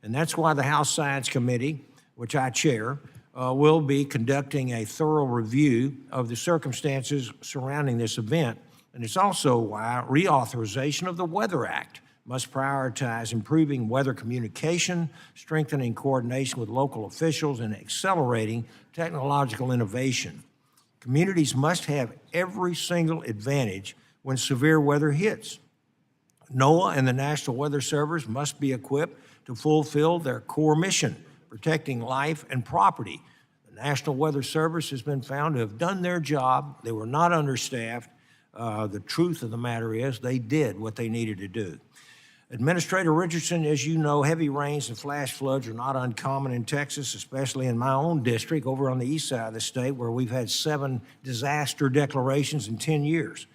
And that's why the House Science Committee, which I chair, will be conducting a thorough review of the circumstances surrounding this event. And it's also why reauthorization of the Weather Act must prioritize improving weather communication, strengthening coordination with local officials, and accelerating technological innovation. Communities must have every single advantage when severe weather hits. NOAA and the National Weather Service must be equipped to fulfill their core mission, protecting life and property. The National Weather Service has been found to have done their job. They were not understaffed. The truth of the matter is they did what they needed to do. Administrator Richardson, as you know, heavy rains and flash floods are not uncommon in Texas, especially in my own district over on the east side of the state where we've had 7 disaster declarations in 10 years.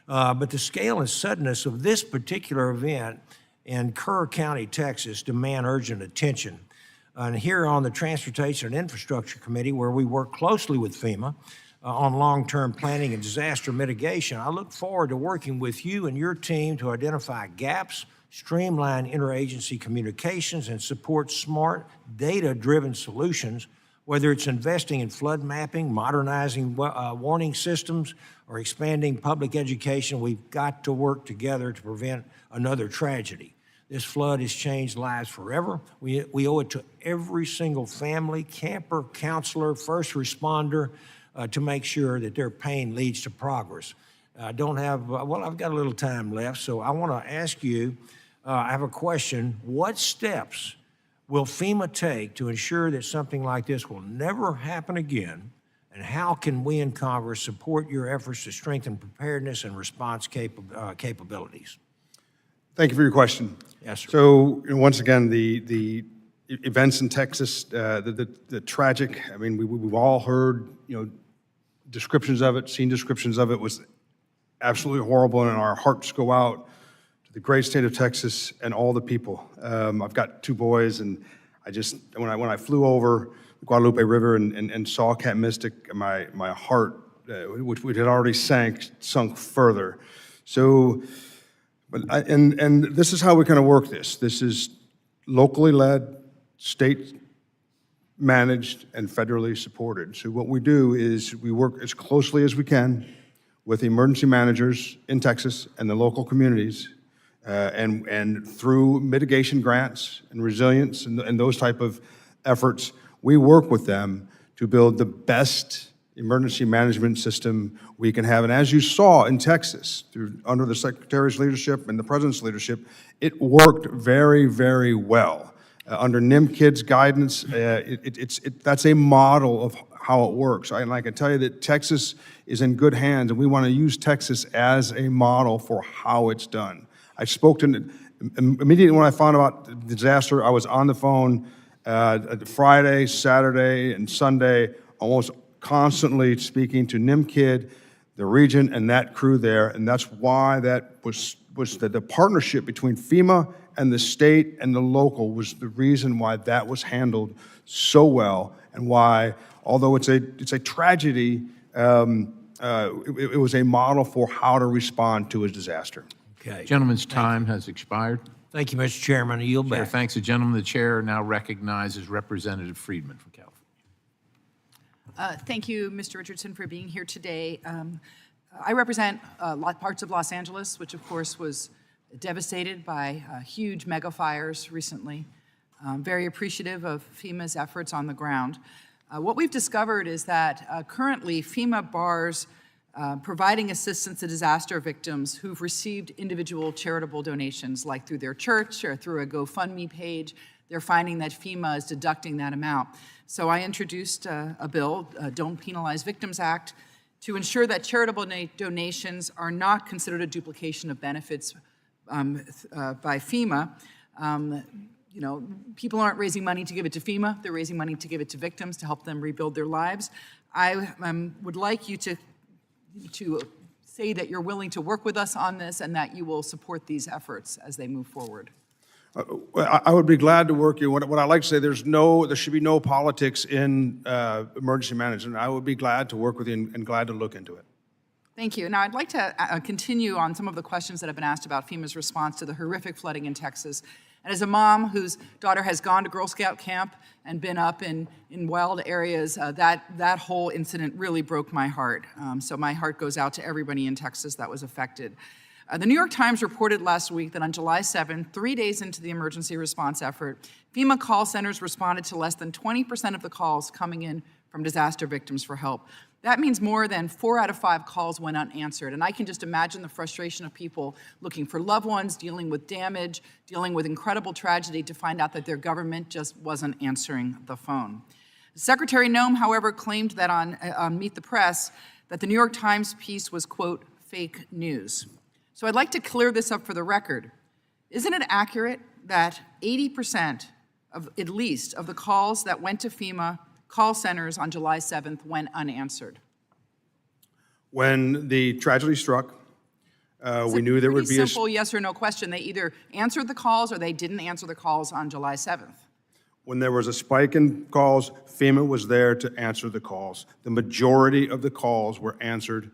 But the scale and suddenness of this particular event in Kerr County, Texas, demand urgent attention. And here on the Transportation and Infrastructure Committee, where we work closely with FEMA on long-term planning and disaster mitigation, I look forward to working with you and your team to identify gaps, streamline interagency communications, and support smart, data-driven solutions, whether it's investing in flood mapping, modernizing warning systems, or expanding public education. We've got to work together to prevent another tragedy. This flood has changed lives forever. We owe it to every single family, camper, counselor, first responder to make sure that their pain leads to progress. I don't have, well, I've got a little time left, so I want to ask you, I have a question. What steps will FEMA take to ensure that something like this will never happen again? And how can we in Congress support your efforts to strengthen preparedness and response capabilities? Thank you for your question. Yes, sir. So, once again, the events in Texas, the tragic, I mean, we've all heard, descriptions of it, seen descriptions of it, was absolutely horrible, and our hearts go out to the great state of Texas and all the people. I've got 2 boys, and when I flew over the Guadalupe River and saw Camp Mystic, my heart, which had already sunk further. So, and this is how we kind of work this. This is locally led, state managed, and federally supported. So what we do is we work as closely as we can with emergency managers in Texas and the local communities, and through mitigation grants and resilience and those type of efforts, we work with them to build the best emergency management system we can have. And as you saw in Texas, under the Secretary's leadership and the President's leadership, it worked very, very well. Under NIMKID's guidance, that's a model of how it works. And I can tell you that Texas is in good hands, and we want to use Texas as a model for how it's done. I spoke to, immediately when I found about the disaster, I was on the phone Friday, Saturday, and Sunday, almost constantly speaking to NIMKID, the region, and that crew there. And that's why that was the partnership between FEMA and the state and the local was the reason why that was handled so well, and why, although it's a tragedy, it was a model for how to respond to a disaster. Okay. Gentleman's time has expired. Thank you, Mr. Chairman. I yield Chair back. thanks the gentleman. The chair now recognizes Representative Friedman from California. Thank you, Mr. Richardson, for being here today. I represent parts of Los Angeles, which of course was devastated by huge mega fires recently. Very appreciative of FEMA's efforts on the ground. What we've discovered is that currently FEMA bars providing assistance to disaster victims who've received individual charitable donations, like through their church or through a GoFundMe page. They're finding that FEMA is deducting that amount. So I introduced a bill, Don't Penalize Victims Act, to ensure that charitable donations are not considered a duplication of benefits by FEMA. People aren't raising money to give it to FEMA. They're raising money to give it to victims to help them rebuild their lives. I would like you to say that you're willing to work with us on this and that you will support these efforts as they move forward. I would be glad to work you. What I like to say, there should be no politics in emergency management. I would be glad to work with you and glad to look into it. Thank you. Now, I'd like to continue on some of the questions that have been asked about FEMA's response to the horrific flooding in Texas. And as a mom whose daughter has gone to Girl Scout camp and been up in wild areas, that whole incident really broke my heart. So my heart goes out to everybody in Texas that was affected. The New York Times reported last week that on July 7th, 3 days into the emergency response effort, FEMA call centers responded to less than 20% of the calls coming in from disaster victims for help. That means more than 4 out of 5 calls went unanswered. And I can just imagine the frustration of people looking for loved ones, dealing with damage, dealing with incredible tragedy to find out that their government just wasn't answering the phone. Secretary Noem, however, claimed that on Meet the Press that the New York Times piece was, quote, fake news. So I'd like to clear this up for the record. Isn't it accurate that 80% of, at least, of the calls that went to FEMA call centers on July 7th went unanswered? When the tragedy struck, we knew there would be a... It's a pretty simple yes or no question. They either answered the calls or they didn't answer the calls on July 7th. When there was a spike in calls, FEMA was there to answer the calls. The majority of the calls were answered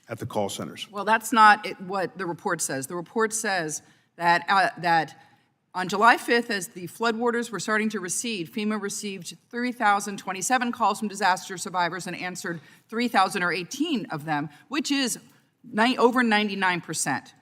at the call centers. Well, that's not what the report says. The report says that on July 5th, as the floodwaters were starting to recede, FEMA received 3,027 calls from disaster survivors and answered 3,018 of them, which is over 99%.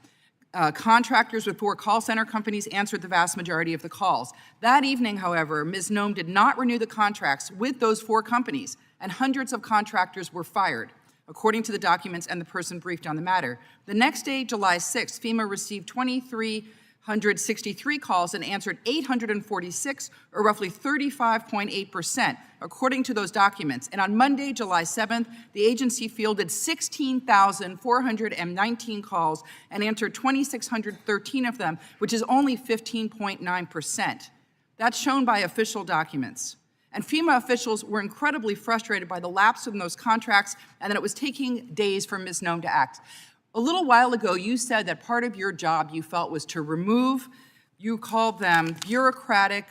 Contractors with 4 call center companies answered the vast majority of the calls. That evening, however, Ms. Noem did not renew the contracts with those 4 companies, and hundreds of contractors were fired, according to the documents and the person briefed on the matter. The next day, July 6th, FEMA received 2,363 calls and answered 846, or roughly 35.8%, according to those documents. And on Monday, July 7th, the agency fielded 16,419 calls and answered 2,613 of them, which is only 15.9%. That's shown by official documents. And FEMA officials were incredibly frustrated by the lapse in those contracts and that it was taking days for Ms. Noem to act. A little while ago, you said that part of your job you felt was to remove, you called them bureaucratic,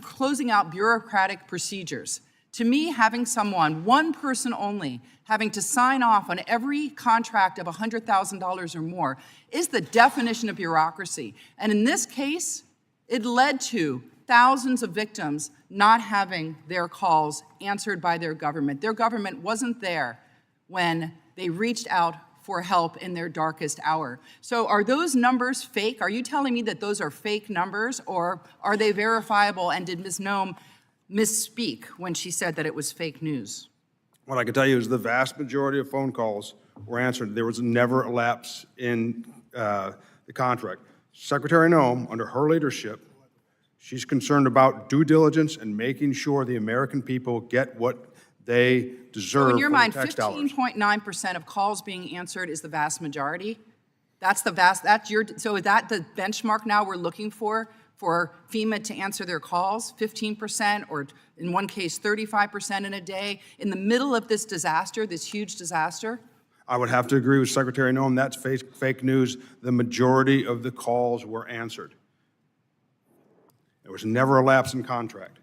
closing out bureaucratic procedures. To me, having someone, one person only, having to sign off on every contract of $100,000 or more is the definition of bureaucracy. And in this case, it led to thousands of victims not having their calls answered by their government. Their government wasn't there when they reached out for help in their darkest hour. So are those numbers fake? Are you telling me that those are fake numbers, or are they verifiable, and did Ms. Noem misspeak when she said that it was fake news? What I can tell you is the vast majority of phone calls were answered. There was never a lapse in the contract. Secretary Noem, under her leadership, she's concerned about due diligence and making sure the American people get what they deserve. So in your from mind, tax dollars. 15.9% of calls being answered is the vast majority? So is that the benchmark now we're looking for FEMA to answer their calls? 15%, or in one case, 35% in a day, in the middle of this disaster, this huge disaster? I would have to agree with Secretary Noem, that's fake news. The majority of the calls were answered. There was never a lapse in contract.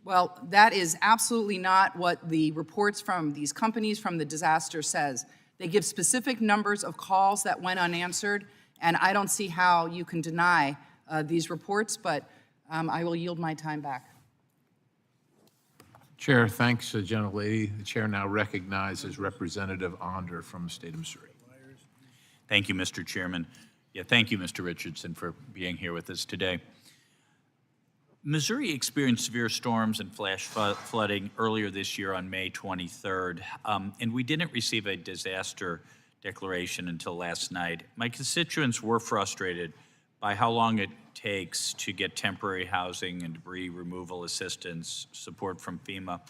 Well, that is absolutely not what the reports from these companies from the disaster says. They give specific numbers of calls that went unanswered, and I don't see how you can deny these reports, but I will yield my time back. Chair, thanks, gentlelady. The chair now recognizes Representative Onder from the state of Missouri. Thank you, Mr. Chairman. Yeah, thank you, Mr. Richardson, for being here with us today. Missouri experienced severe storms and flash flooding earlier this year on May 23rd, and we didn't receive a disaster declaration until last night. My constituents were frustrated by how long it takes to get temporary housing and debris removal assistance support from FEMA.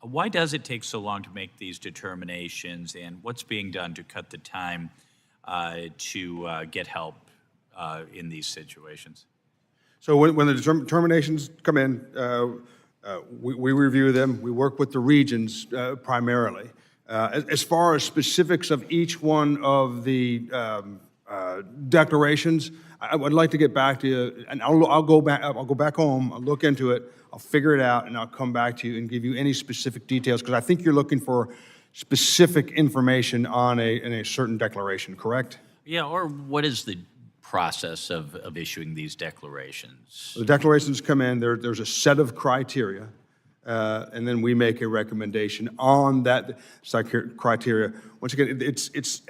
Why does it take so long to make these determinations, and what's being done to cut the time to get help in these situations? So when the determinations come in, we review them. We work with the regions primarily. As far as specifics of each one of the declarations, I would like to get back to you, and I'll go back home, I'll look into it, I'll figure it out, and I'll come back to you and give you any specific details, because I think you're looking for specific information on a certain declaration, correct? Yeah, or what is the process of issuing these declarations? The declarations come in, there's a set of criteria, and then we make a recommendation on that criteria. Once again, it's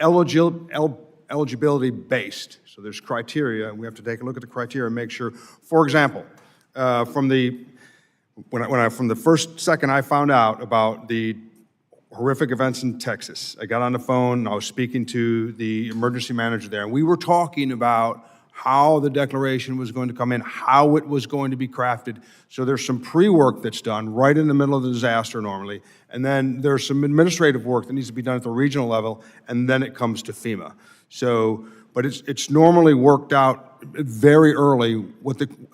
eligibility based, so there's criteria, and we have to take a look at the criteria and make sure. For example, from the first second I found out about the horrific events in Texas, I got on the phone, I was speaking to the emergency manager there, and we were talking about how the declaration was going to come in, how it was going to be crafted. So there's some pre-work that's done right in the middle of the disaster normally, and then there's some administrative work that needs to be done at the regional level, and then it comes to FEMA. So, but it's normally worked out very early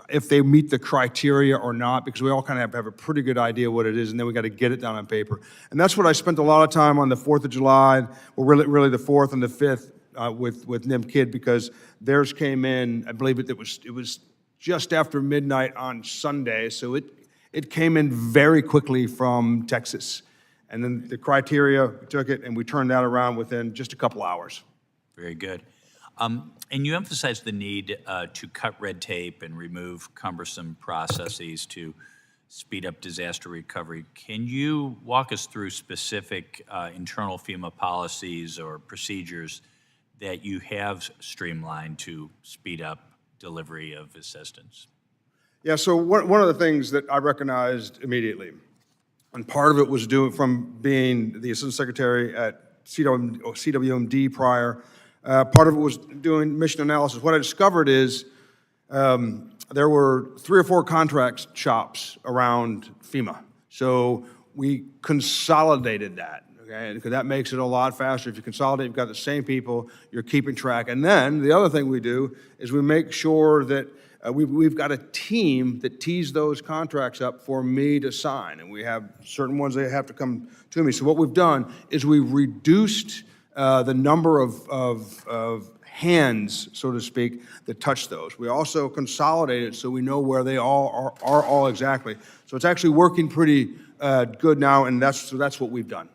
if they meet the criteria or not, because we all kind of have a pretty good idea what it is, and then we got to get it down on paper. And that's what I spent a lot of time on the 4th of July, well, really the 4th and the 5th with NIM Kid, because theirs came in, I believe it was just after midnight on Sunday, so it came in very quickly from Texas. And then the criteria, we took it and we turned that around within just a couple hours. Very good. And you emphasize the need to cut red tape and remove cumbersome processes to speed up disaster recovery. Can you walk us through specific internal FEMA policies or procedures that you have streamlined to speed up delivery of assistance? Yeah, so one of the things that I recognized immediately, and part of it was from being the Assistant Secretary at CWMD prior, part of it was doing mission analysis. What I discovered is there were 3 or 4 contract shops around FEMA. So we consolidated that, okay? Because that makes it a lot faster. If you consolidate, you've got the same people, you're keeping track. And then the other thing we do is we make sure that we've got a team that tees those contracts up for me to sign. And we have certain ones that have to come to me. So what we've done is we've reduced the number of hands, so to speak, that touch those. We also consolidated so we know where they all are all exactly. So it's actually working pretty good now, and that's what we've done.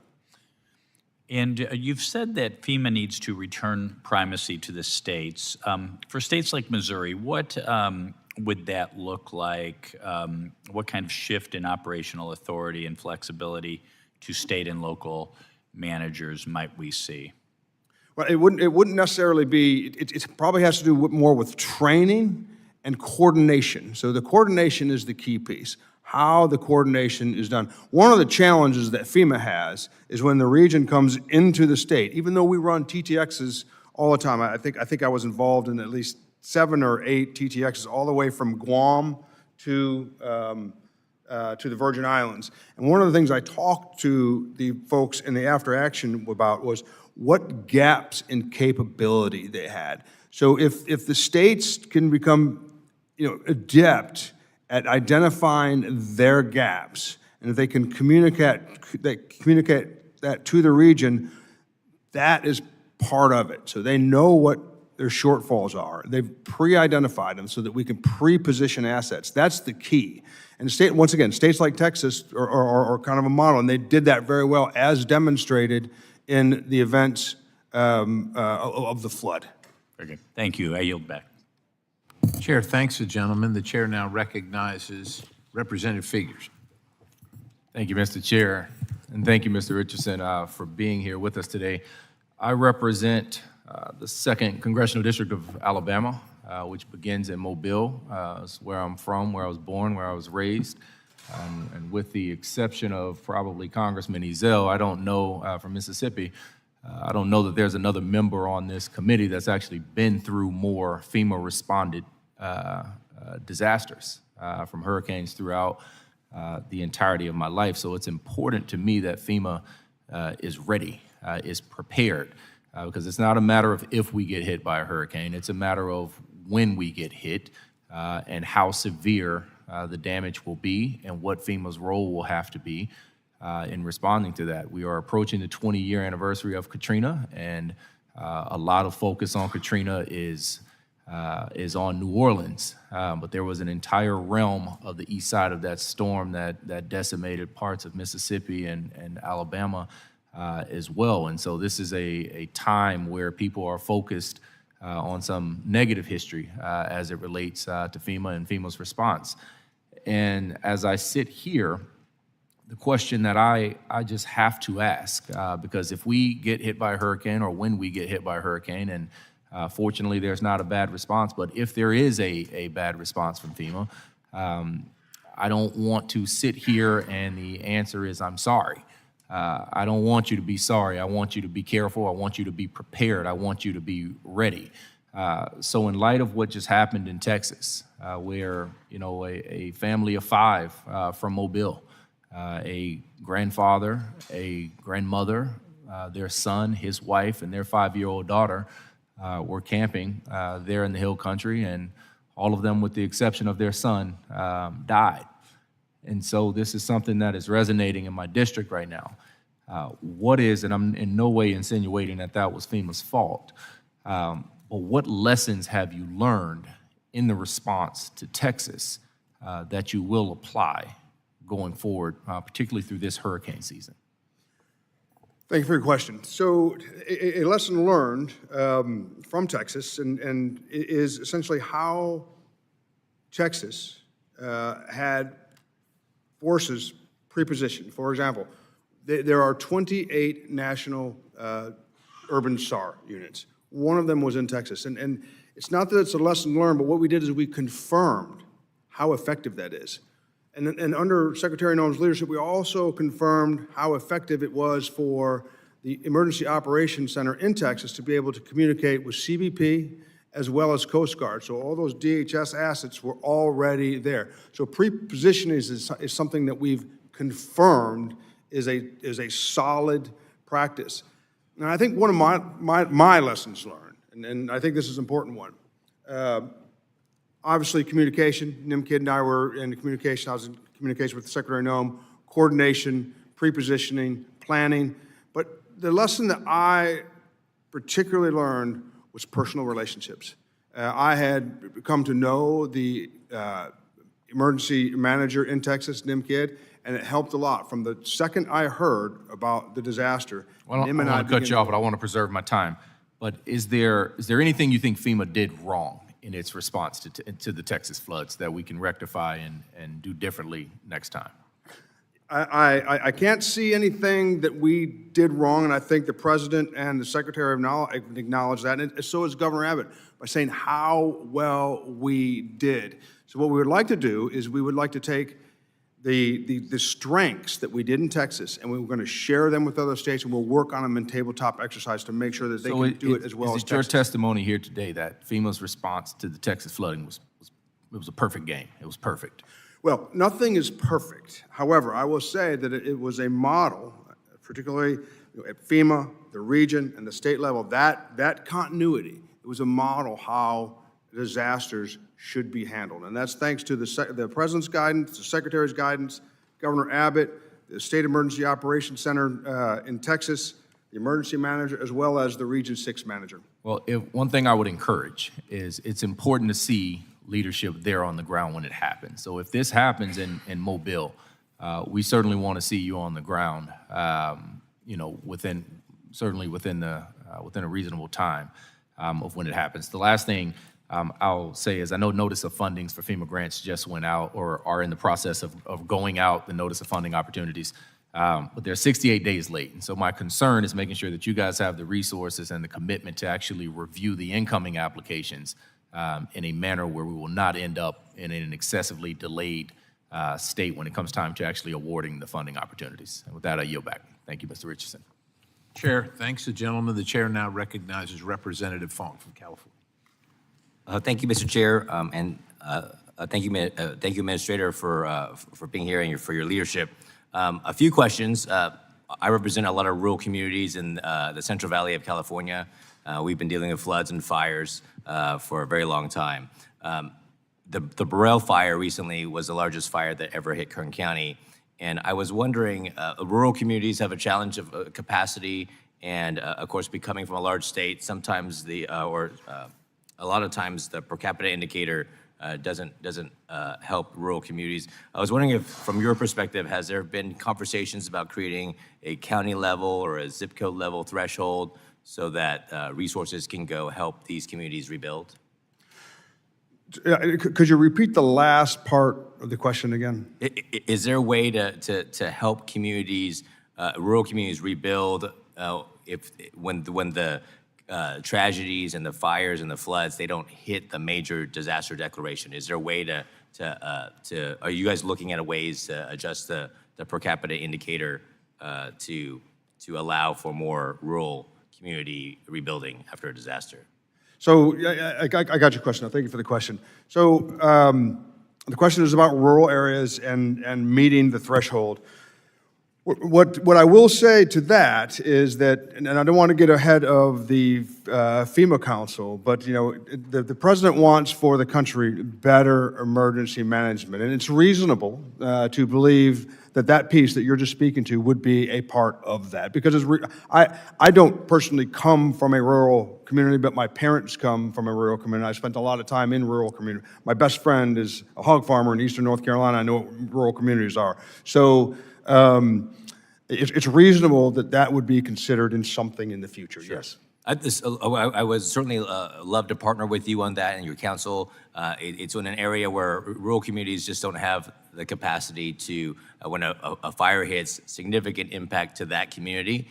And you've said that FEMA needs to return primacy to the states. For states like Missouri, what would that look like? What kind of shift in operational authority and flexibility to state and local managers might we see? Well, it wouldn't necessarily be, it probably has to do more with training and coordination. So the coordination is the key piece, how the coordination is done. One of the challenges that FEMA has is when the region comes into the state, even though we run TTXs all the time, I think I was involved in at least 7 or 8 TTXs all the way from Guam to the Virgin Islands. And one of the things I talked to the folks in the after action about was what gaps in capability they had. So if the states can become, adept at identifying their gaps, and if they can communicate that to the region, that is part of it. So they know what their shortfalls are. They've pre-identified them so that we can pre-position assets. That's the key. And once again, states like Texas are kind of a model, and they did that very well, as demonstrated in the events of the flood. Very good. Thank you. I yield back. Chair thanks the gentleman. The chair now recognizes Representative Figures. Thank you, Mr. Chair, and thank you, Mr. Richardson, for being here with us today. I represent the 2nd Congressional District of Alabama, which begins in Mobile. It's where I'm from, where I was born, where I was raised. And with the exception of probably Congressman Ezell, I don't know, from Mississippi, I don't know that there's another member on this committee that's actually been through more FEMA-responded disasters from hurricanes throughout the entirety of my life. So it's important to me that FEMA is ready, is prepared, because it's not a matter of if we get hit by a hurricane, it's a matter of when we get hit and how severe the damage will be and what FEMA's role will have to be in responding to that. We are approaching the 20-year anniversary of Katrina, and a lot of focus on Katrina is on New Orleans, but there was an entire realm of the east side of that storm that decimated parts of Mississippi and Alabama as well. And so this is a time where people are focused on some negative history as it relates to FEMA and FEMA's response. And as I sit here, the question that I just have to ask, because if we get hit by a hurricane, or when we get hit by a hurricane, and fortunately there's not a bad response, but if there is a bad response from FEMA, I don't want to sit here and the answer is I'm sorry. I don't want you to be sorry. I want you to be careful. I want you to be prepared. I want you to be ready. So in light of what just happened in Texas, where, you know, a family of 5 from Mobile, a grandfather, a grandmother, their son, his wife, and their 5-year-old daughter were camping there in the hill country, and all of them, with the exception of their son, died. And so this is something that is resonating in my district right now. What is, and I'm in no way insinuating that that was FEMA's fault, but what lessons have you learned in the response to Texas that you will apply going forward, particularly through this hurricane season? Thank you for your question. So a lesson learned from Texas and is essentially how Texas had forces pre-positioned. For example, there are 28 national urban SAR units. One of them was in Texas. And it's not that it's a lesson learned, but what we did is we confirmed how effective that is. And under Secretary Noem's leadership, we also confirmed how effective it was for the Emergency Operations Center in Texas to be able to communicate with CBP as well as Coast Guard. So all those DHS assets were already there. So pre-positioning is something that we've confirmed is a solid practice. And I think one of my lessons learned, and I think this is an important one, obviously communication. NIMKID and I were in communication. I was in communication with Secretary Noem, coordination, pre-positioning, planning. But the lesson that I particularly learned was personal relationships. I had come to know the emergency manager in Texas, NIMKID, and it helped a lot. From the second I heard about the disaster, Well, I don't want to cut you off, but I want to preserve my time. But is there anything you think FEMA did wrong in its response to the Texas floods that we can rectify and do differently next time? I can't see anything that we did wrong, and I think the President and the Secretary have acknowledged that, and so has Governor Abbott, by saying how well we did. So what we would like to do is we would like to take the strengths that we did in Texas, and we were going to share them with other states, and we'll work on them in tabletop exercise to make sure that they can do it as well as Is it your Texas. testimony here today that FEMA's response to the Texas flooding was a perfect game? It was perfect. Well, nothing is perfect. However, I will say that it was a model, particularly at FEMA, the region, and the state level, that continuity. It was a model how disasters should be handled. And that's thanks to the President's guidance, the Secretary's guidance, Governor Abbott, the State Emergency Operations Center in Texas, the emergency manager, as well as the Region 6 manager. Well, one thing I would encourage is it's important to see leadership there on the ground when it happens. So if this happens in Mobile, we certainly want to see you on the ground, within a reasonable time of when it happens. The last thing I'll say is I know notice of fundings for FEMA grants just went out or are in the process of going out, the notice of funding opportunities, but they're 68 days late. And so my concern is making sure that you guys have the resources and the commitment to actually review the incoming applications in a manner where we will not end up in an excessively delayed state when it comes time to actually awarding the funding opportunities. And with that, I yield back. Thank you, Mr. Richardson. Chair, thanks to gentlemen. The chair now recognizes Representative Fong from California. Thank you, Mr. Chair, and thank you, Administrator, for being here and for your leadership. A few questions. I represent a lot of rural communities in the Central Valley of California. We've been dealing with floods and fires for a very long time. The Burrell fire recently was the largest fire that ever hit Kern County, and I was wondering, rural communities have a challenge of capacity, and of course, coming from a large state, sometimes a lot of times the per capita indicator doesn't help rural communities. I was wondering if, from your perspective, has there been conversations about creating a county level or a zip code level threshold so that resources can go help these communities rebuild? Could you repeat the last part of the question again? Is there a way to help communities, rural communities rebuild when the tragedies and the fires and the floods, they don't hit the major disaster declaration? Is there a way are you guys looking at ways to adjust the per capita indicator to allow for more rural community rebuilding after a disaster? So I got your question. Thank you for the question. So the question is about rural areas and meeting the threshold. What I will say to that is that, and I don't want to get ahead of the FEMA Council, but the president wants for the country better emergency management, and it's reasonable to believe that piece that you're just speaking to would be a part of that. Because I don't personally come from a rural community, but my parents come from a rural community. I spent a lot of time in rural community. My best friend is a hog farmer in eastern North Carolina. I know what rural communities are. So it's reasonable that would be considered in something in the future, yes. I would certainly love to partner with you on that and your council. It's in an area where rural communities just don't have the capacity to, when a fire hits, significant impact to that community,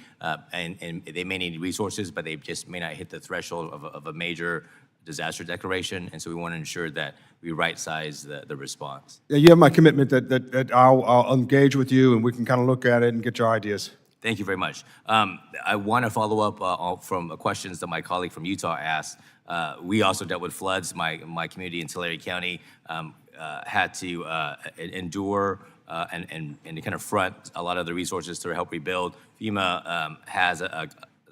and they may need resources, but they just may not hit the threshold of a major disaster declaration, and so we want to ensure that we right-size the response. Yeah, you have my commitment that I'll engage with you and we can kind of look at it and get your ideas. Thank you very much. I want to follow up from questions that my colleague from Utah asked. We also dealt with floods. My community in Tulare County had to endure and kind of front a lot of the resources to help rebuild. FEMA has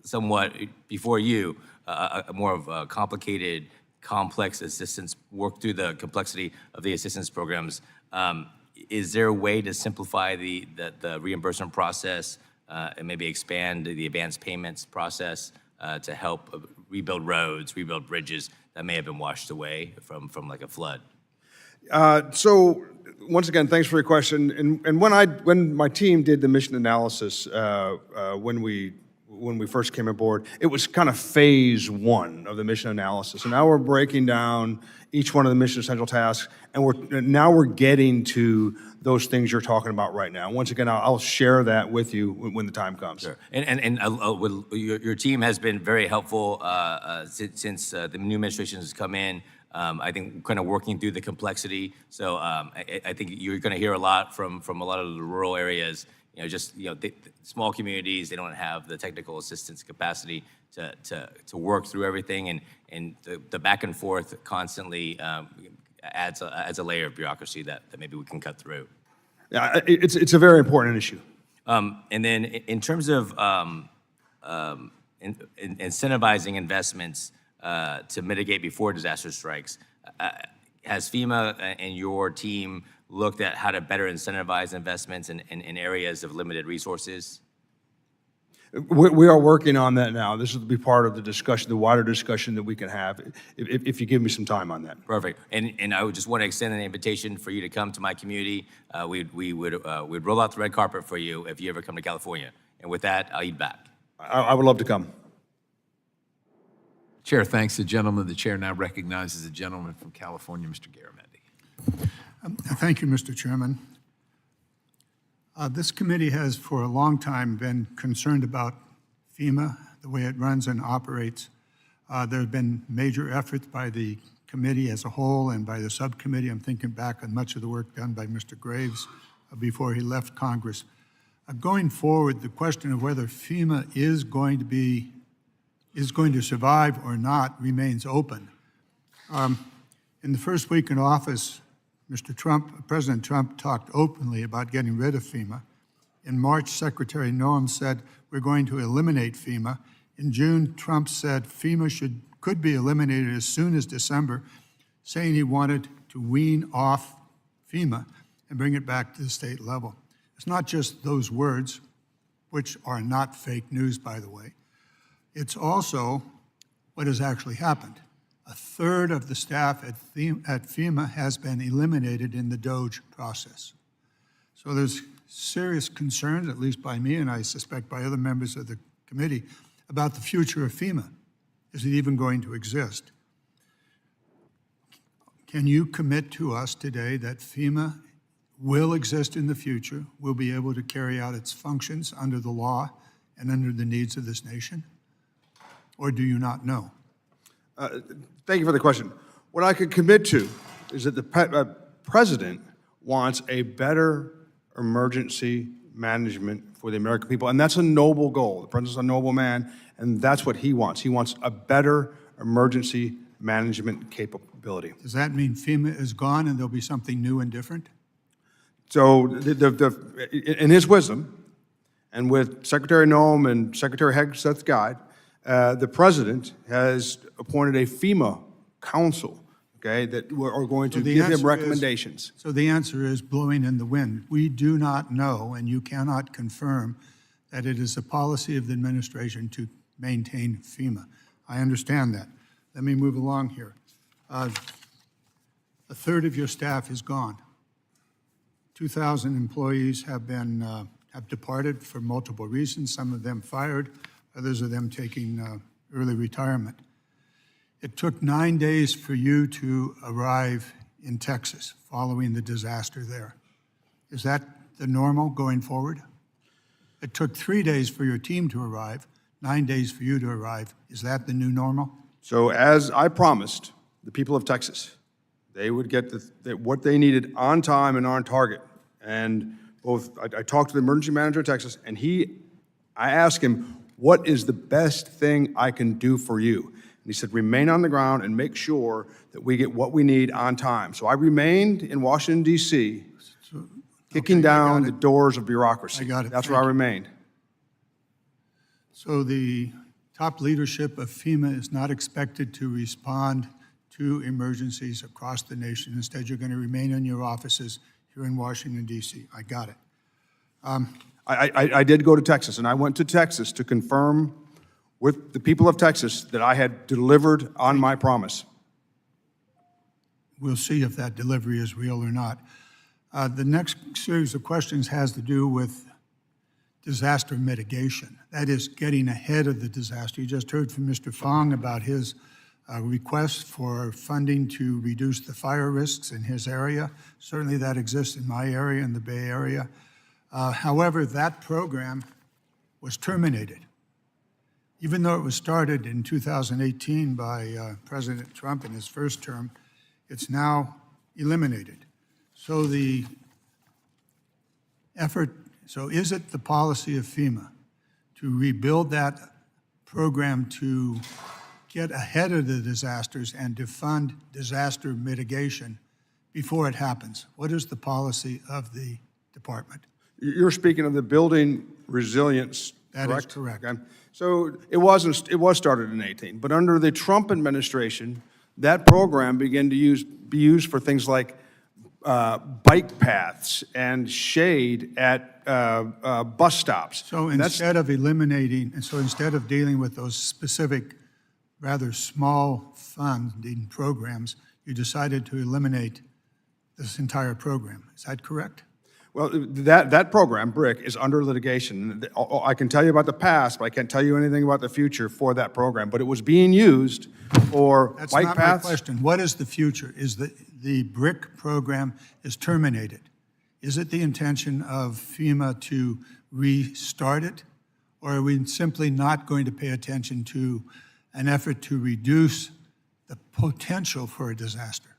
somewhat, before you, a more of a complicated, complex assistance, work through the complexity of the assistance programs. Is there a way to simplify the reimbursement process and maybe expand the advance payments process to help rebuild roads, rebuild bridges that may have been washed away from like a flood? So once again, thanks for your question. And when my team did the mission analysis when we first came aboard, it was kind of phase one of the mission analysis. And now we're breaking down each one of the mission essential tasks, and now we're getting to those things you're talking about right now. Once again, I'll share that with you when the time comes. Sure. And your team has been very helpful since the new administration has come in. I think kind of working through the complexity. So I think you're going to hear a lot from a lot of the rural areas. Small communities, they don't have the technical assistance capacity to work through everything, and the back and forth constantly adds a layer of bureaucracy that maybe we can cut through. Yeah, it's a very important issue. And then in terms of incentivizing investments to mitigate before disaster strikes, has FEMA and your team looked at how to better incentivize investments in areas of limited resources? We are working on that now. This will be part of the discussion, the wider discussion that we can have, if you give me some time on that. Perfect. And I would just want to extend an invitation for you to come to my community. We'd roll out the red carpet for you if you ever come to California. And with that, I'll eat back. I would love to come. Chair thanks the gentleman. The chair now recognizes the gentleman from California, Mr. Garamendi. Thank you, Mr. Chairman. This committee has for a long time been concerned about FEMA, the way it runs and operates. There have been major efforts by the committee as a whole and by the subcommittee. I'm thinking back on much of the work done by Mr. Graves before he left Congress. Going forward, the question of whether FEMA is going to survive or not remains open. In the first week in office, President Trump talked openly about getting rid of FEMA. In March, Secretary Noem said, we're going to eliminate FEMA. In June, Trump said FEMA could be eliminated as soon as December, saying he wanted to wean off FEMA and bring it back to the state level. It's not just those words, which are not fake news, by the way. It's also what has actually happened. A third of the staff at FEMA has been eliminated in the DOGE process. So there's serious concerns, at least by me, and I suspect by other members of the committee, about the future of FEMA. Is it even going to exist? Can you commit to us today that FEMA will exist in the future, will be able to carry out its functions under the law and under the needs of this nation? Or do you not know? Thank you for the question. What I could commit to is that the president wants a better emergency management for the American people, and that's a noble goal. The president's a noble man, and that's what he wants. He wants a better emergency management capability. Does that mean FEMA is gone and there'll be something new and different? So in his wisdom, and with Secretary Noem and Secretary Hegseth's guide, the president has appointed a FEMA council, okay, that are going to give him recommendations. So the answer is blowing in the wind. We do not know, and you cannot confirm, that it is a policy of the administration to maintain FEMA. I understand that. Let me move along here. A third of your staff is gone. 2,000 employees have departed for multiple reasons, some of them fired, others of them taking early retirement. It took 9 days for you to arrive in Texas following the disaster there. Is that the normal going forward? It took 3 days for your team to arrive, 9 days for you to arrive. Is that the new normal? So as I promised the people of Texas, they would get what they needed on time and on target. And I talked to the emergency manager of Texas, and I asked him, what is the best thing I can do for you? And he said, remain on the ground and make sure that we get what we need on time. So I remained in Washington, D.C., kicking down the doors of bureaucracy. I got it. That's where I remained. So the top leadership of FEMA is not expected to respond to emergencies across the nation. Instead, you're going to remain in your offices here in Washington, D.C. I got it. I did go to Texas, and I went to Texas to confirm with the people of Texas that I had delivered on my promise. We'll see if that delivery is real or not. The next series of questions has to do with disaster mitigation. That is, getting ahead of the disaster. You just heard from Mr. Fong about his request for funding to reduce the fire risks in his area. Certainly that exists in my area, in the Bay Area. However, that program was terminated. Even though it was started in 2018 by President Trump in his first term, it's now eliminated. So the effort, so is it the policy of FEMA to rebuild that program to get ahead of the disasters and to fund disaster mitigation before it happens? What is the policy of the department? You're speaking of the building resilience, correct? That is correct. Okay. So it was started in 18, but under the Trump administration, that program began to be used for things like bike paths and shade at bus stops. So instead of dealing with those specific, rather small funding programs, you decided to eliminate this entire program. Is that correct? Well, that program, BRIC, is under litigation. I can tell you about the past, but I can't tell you anything about the future for that program. But it was being used for That's bike not paths. my question. What is the future? Is the BRIC program is terminated? Is it the intention of FEMA to restart it? Or are we simply not going to pay attention to an effort to reduce the potential for a disaster?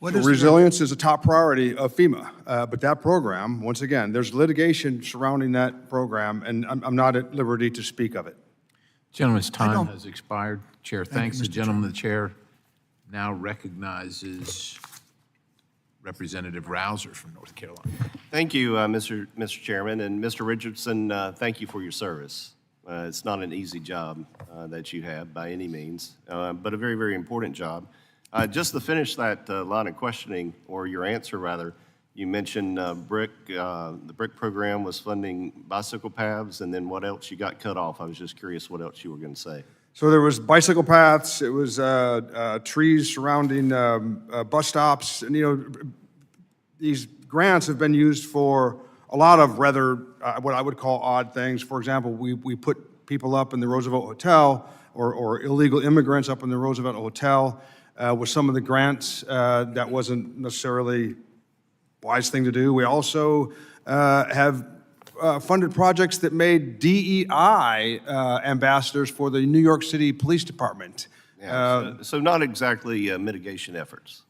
What is Resilience is a top priority of FEMA, but that program, once again, there's litigation surrounding that program, and I'm not at liberty to speak of it. Gentleman's time has expired. Chair thanks you, the Mr. gentleman. The chair now recognizes Representative Rouser from North Carolina. Thank you, Mr. Chairman, and Mr. Richardson, thank you for your service. It's not an easy job that you have by any means, but a very, very important job. Just to finish that line of questioning, or your answer rather, you mentioned BRIC, the BRIC program was funding bicycle paths, and then what else you got cut off? I was just curious what else you were going to say. So there was bicycle paths, it was trees surrounding bus stops, and these grants have been used for a lot of rather what I would call odd things. For example, we put people up in the Roosevelt Hotel or illegal immigrants up in the Roosevelt Hotel with some of the grants. That wasn't necessarily a wise thing to do. We also have funded projects that made DEI ambassadors for the New York City Police Department. Yeah, so not exactly mitigation efforts.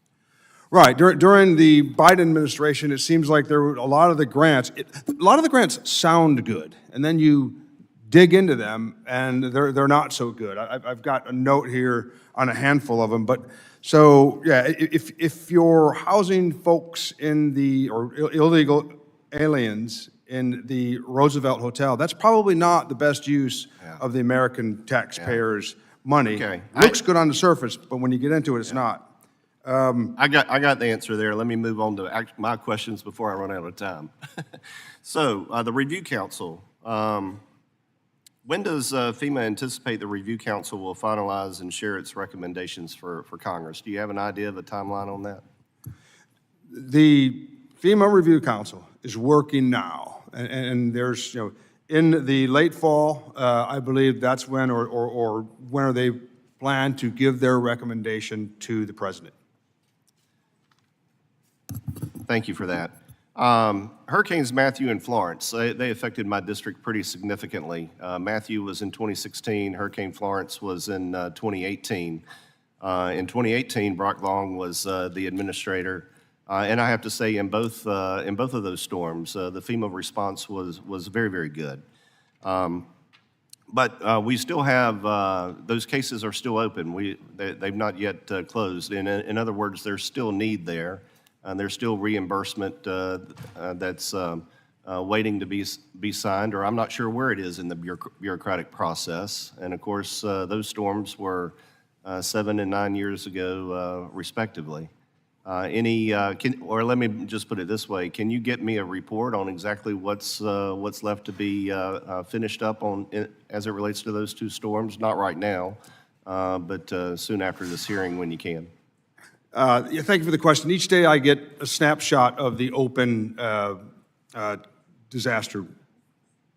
Right. During the Biden administration, it seems like there were a lot of the grants. A lot of the grants sound good, and then you dig into them, and they're not so good. I've got a note here on a handful of them, but so yeah, if you're housing folks in the or illegal aliens in the Roosevelt Hotel, that's probably not the best use of the American taxpayers' money. Okay. Looks good on the surface, but when you get into it, it's not. I got the answer there. Let me move on to my questions before I run out of time. So the Review Council, when does FEMA anticipate the Review Council will finalize and share its recommendations for Congress? Do you have an idea of a timeline on that? The FEMA Review Council is working now, and there's, in the late fall, I believe that's when, or when are they plan to give their recommendation to the president. Thank you for that. Hurricanes Matthew and Florence, they affected my district pretty significantly. Matthew was in 2016, Hurricane Florence was in 2018. In 2018, Brock Long was the administrator. And I have to say, in both of those storms, the FEMA response was very, very good. But we still have, those cases are still open. They've not yet closed. In other words, there's still need there. And there's still reimbursement that's waiting to be signed, or I'm not sure where it is in the bureaucratic process. And of course, those storms were 7 and 9 years ago, respectively. Or let me just put it this way: can you get me a report on exactly what's left to be finished up on as it relates to those two storms? Not right now, but soon after this hearing, when you can. Yeah, thank you for the question. Each day I get a snapshot of the open disaster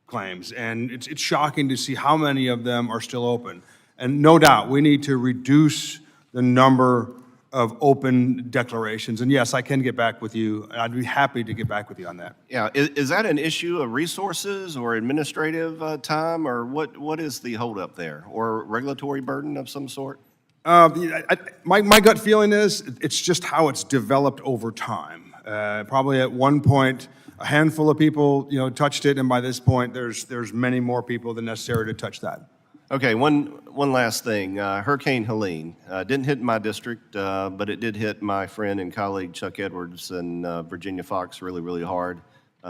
claims, and it's shocking to see how many of them are still open. And no doubt, we need to reduce the number of open declarations. And yes, I can get back with you, and I'd be happy to get back with you on that. Yeah, is that an issue of resources or administrative time, or what is the holdup there, or regulatory burden of some sort? My gut feeling is it's just how it's developed over time. Probably at one point, a handful of people, touched it, and by this point, there's many more people than necessary to touch that. Okay, one last thing. Hurricane Helene didn't hit my district, but it did hit my friend and colleague Chuck Edwards and Virginia Fox really, really hard.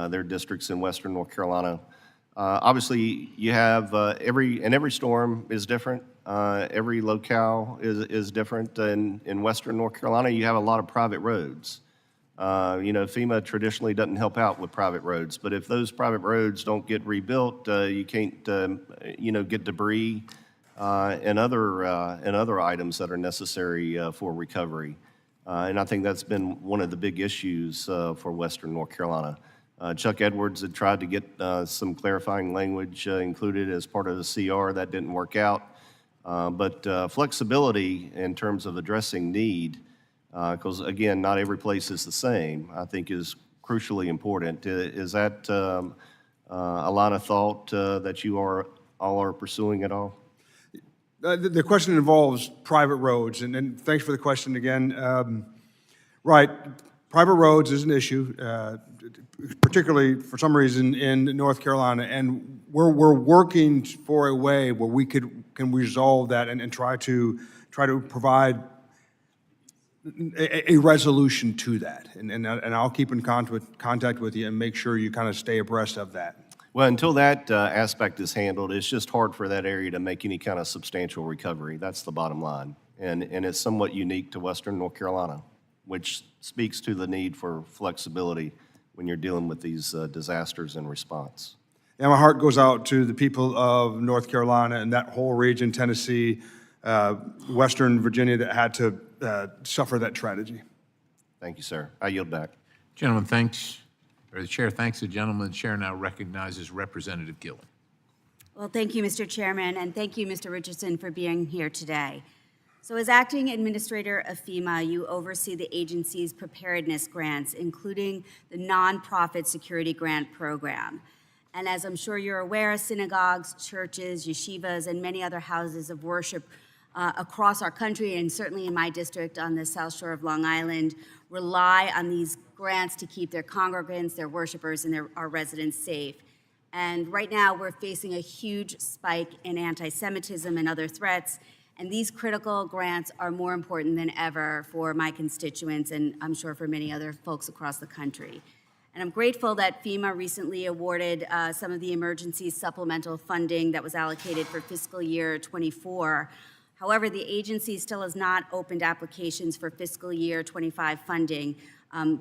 Their districts in western North Carolina. Obviously, you have every storm is different. Every locale is different. In western North Carolina, you have a lot of private roads. FEMA traditionally doesn't help out with private roads, but if those private roads don't get rebuilt, you can't, get debris and other items that are necessary for recovery. And I think that's been one of the big issues for western North Carolina. Chuck Edwards had tried to get some clarifying language included as part of the CR. That didn't work out. But flexibility in terms of addressing need, because again, not every place is the same, I think is crucially important. Is that a line of thought that you all are pursuing at all? The question involves private roads, and thanks for the question again. Right, private roads is an issue, particularly for some reason in North Carolina, and we're working for a way where we can resolve that and try to provide a resolution to that. And I'll keep in contact with you and make sure you kind of stay abreast of that. Well, until that aspect is handled, it's just hard for that area to make any kind of substantial recovery. That's the bottom line. And it's somewhat unique to western North Carolina, which speaks to the need for flexibility when you're dealing with these disasters and response. Yeah, my heart goes out to the people of North Carolina and that whole region, Tennessee, Western Virginia, that had to suffer that tragedy. Thank you, sir. I yield back. Gentleman, thanks, or the chair thanks the gentleman. The chair now recognizes Representative Gillen. Well, thank you, Mr. Chairman, and thank you, Mr. Richardson, for being here today. So as acting administrator of FEMA, you oversee the agency's preparedness grants, including the nonprofit security grant program. And as I'm sure you're aware, synagogues, churches, yeshivas, and many other houses of worship across our country, and certainly in my district on the South Shore of Long Island, rely on these grants to keep their congregants, their worshipers, and our residents safe. And right now, we're facing a huge spike in anti-Semitism and other threats, and these critical grants are more important than ever for my constituents, and I'm sure for many other folks across the country. And I'm grateful that FEMA recently awarded some of the emergency supplemental funding that was allocated for fiscal year 24. However, the agency still has not opened applications for fiscal year 25 funding,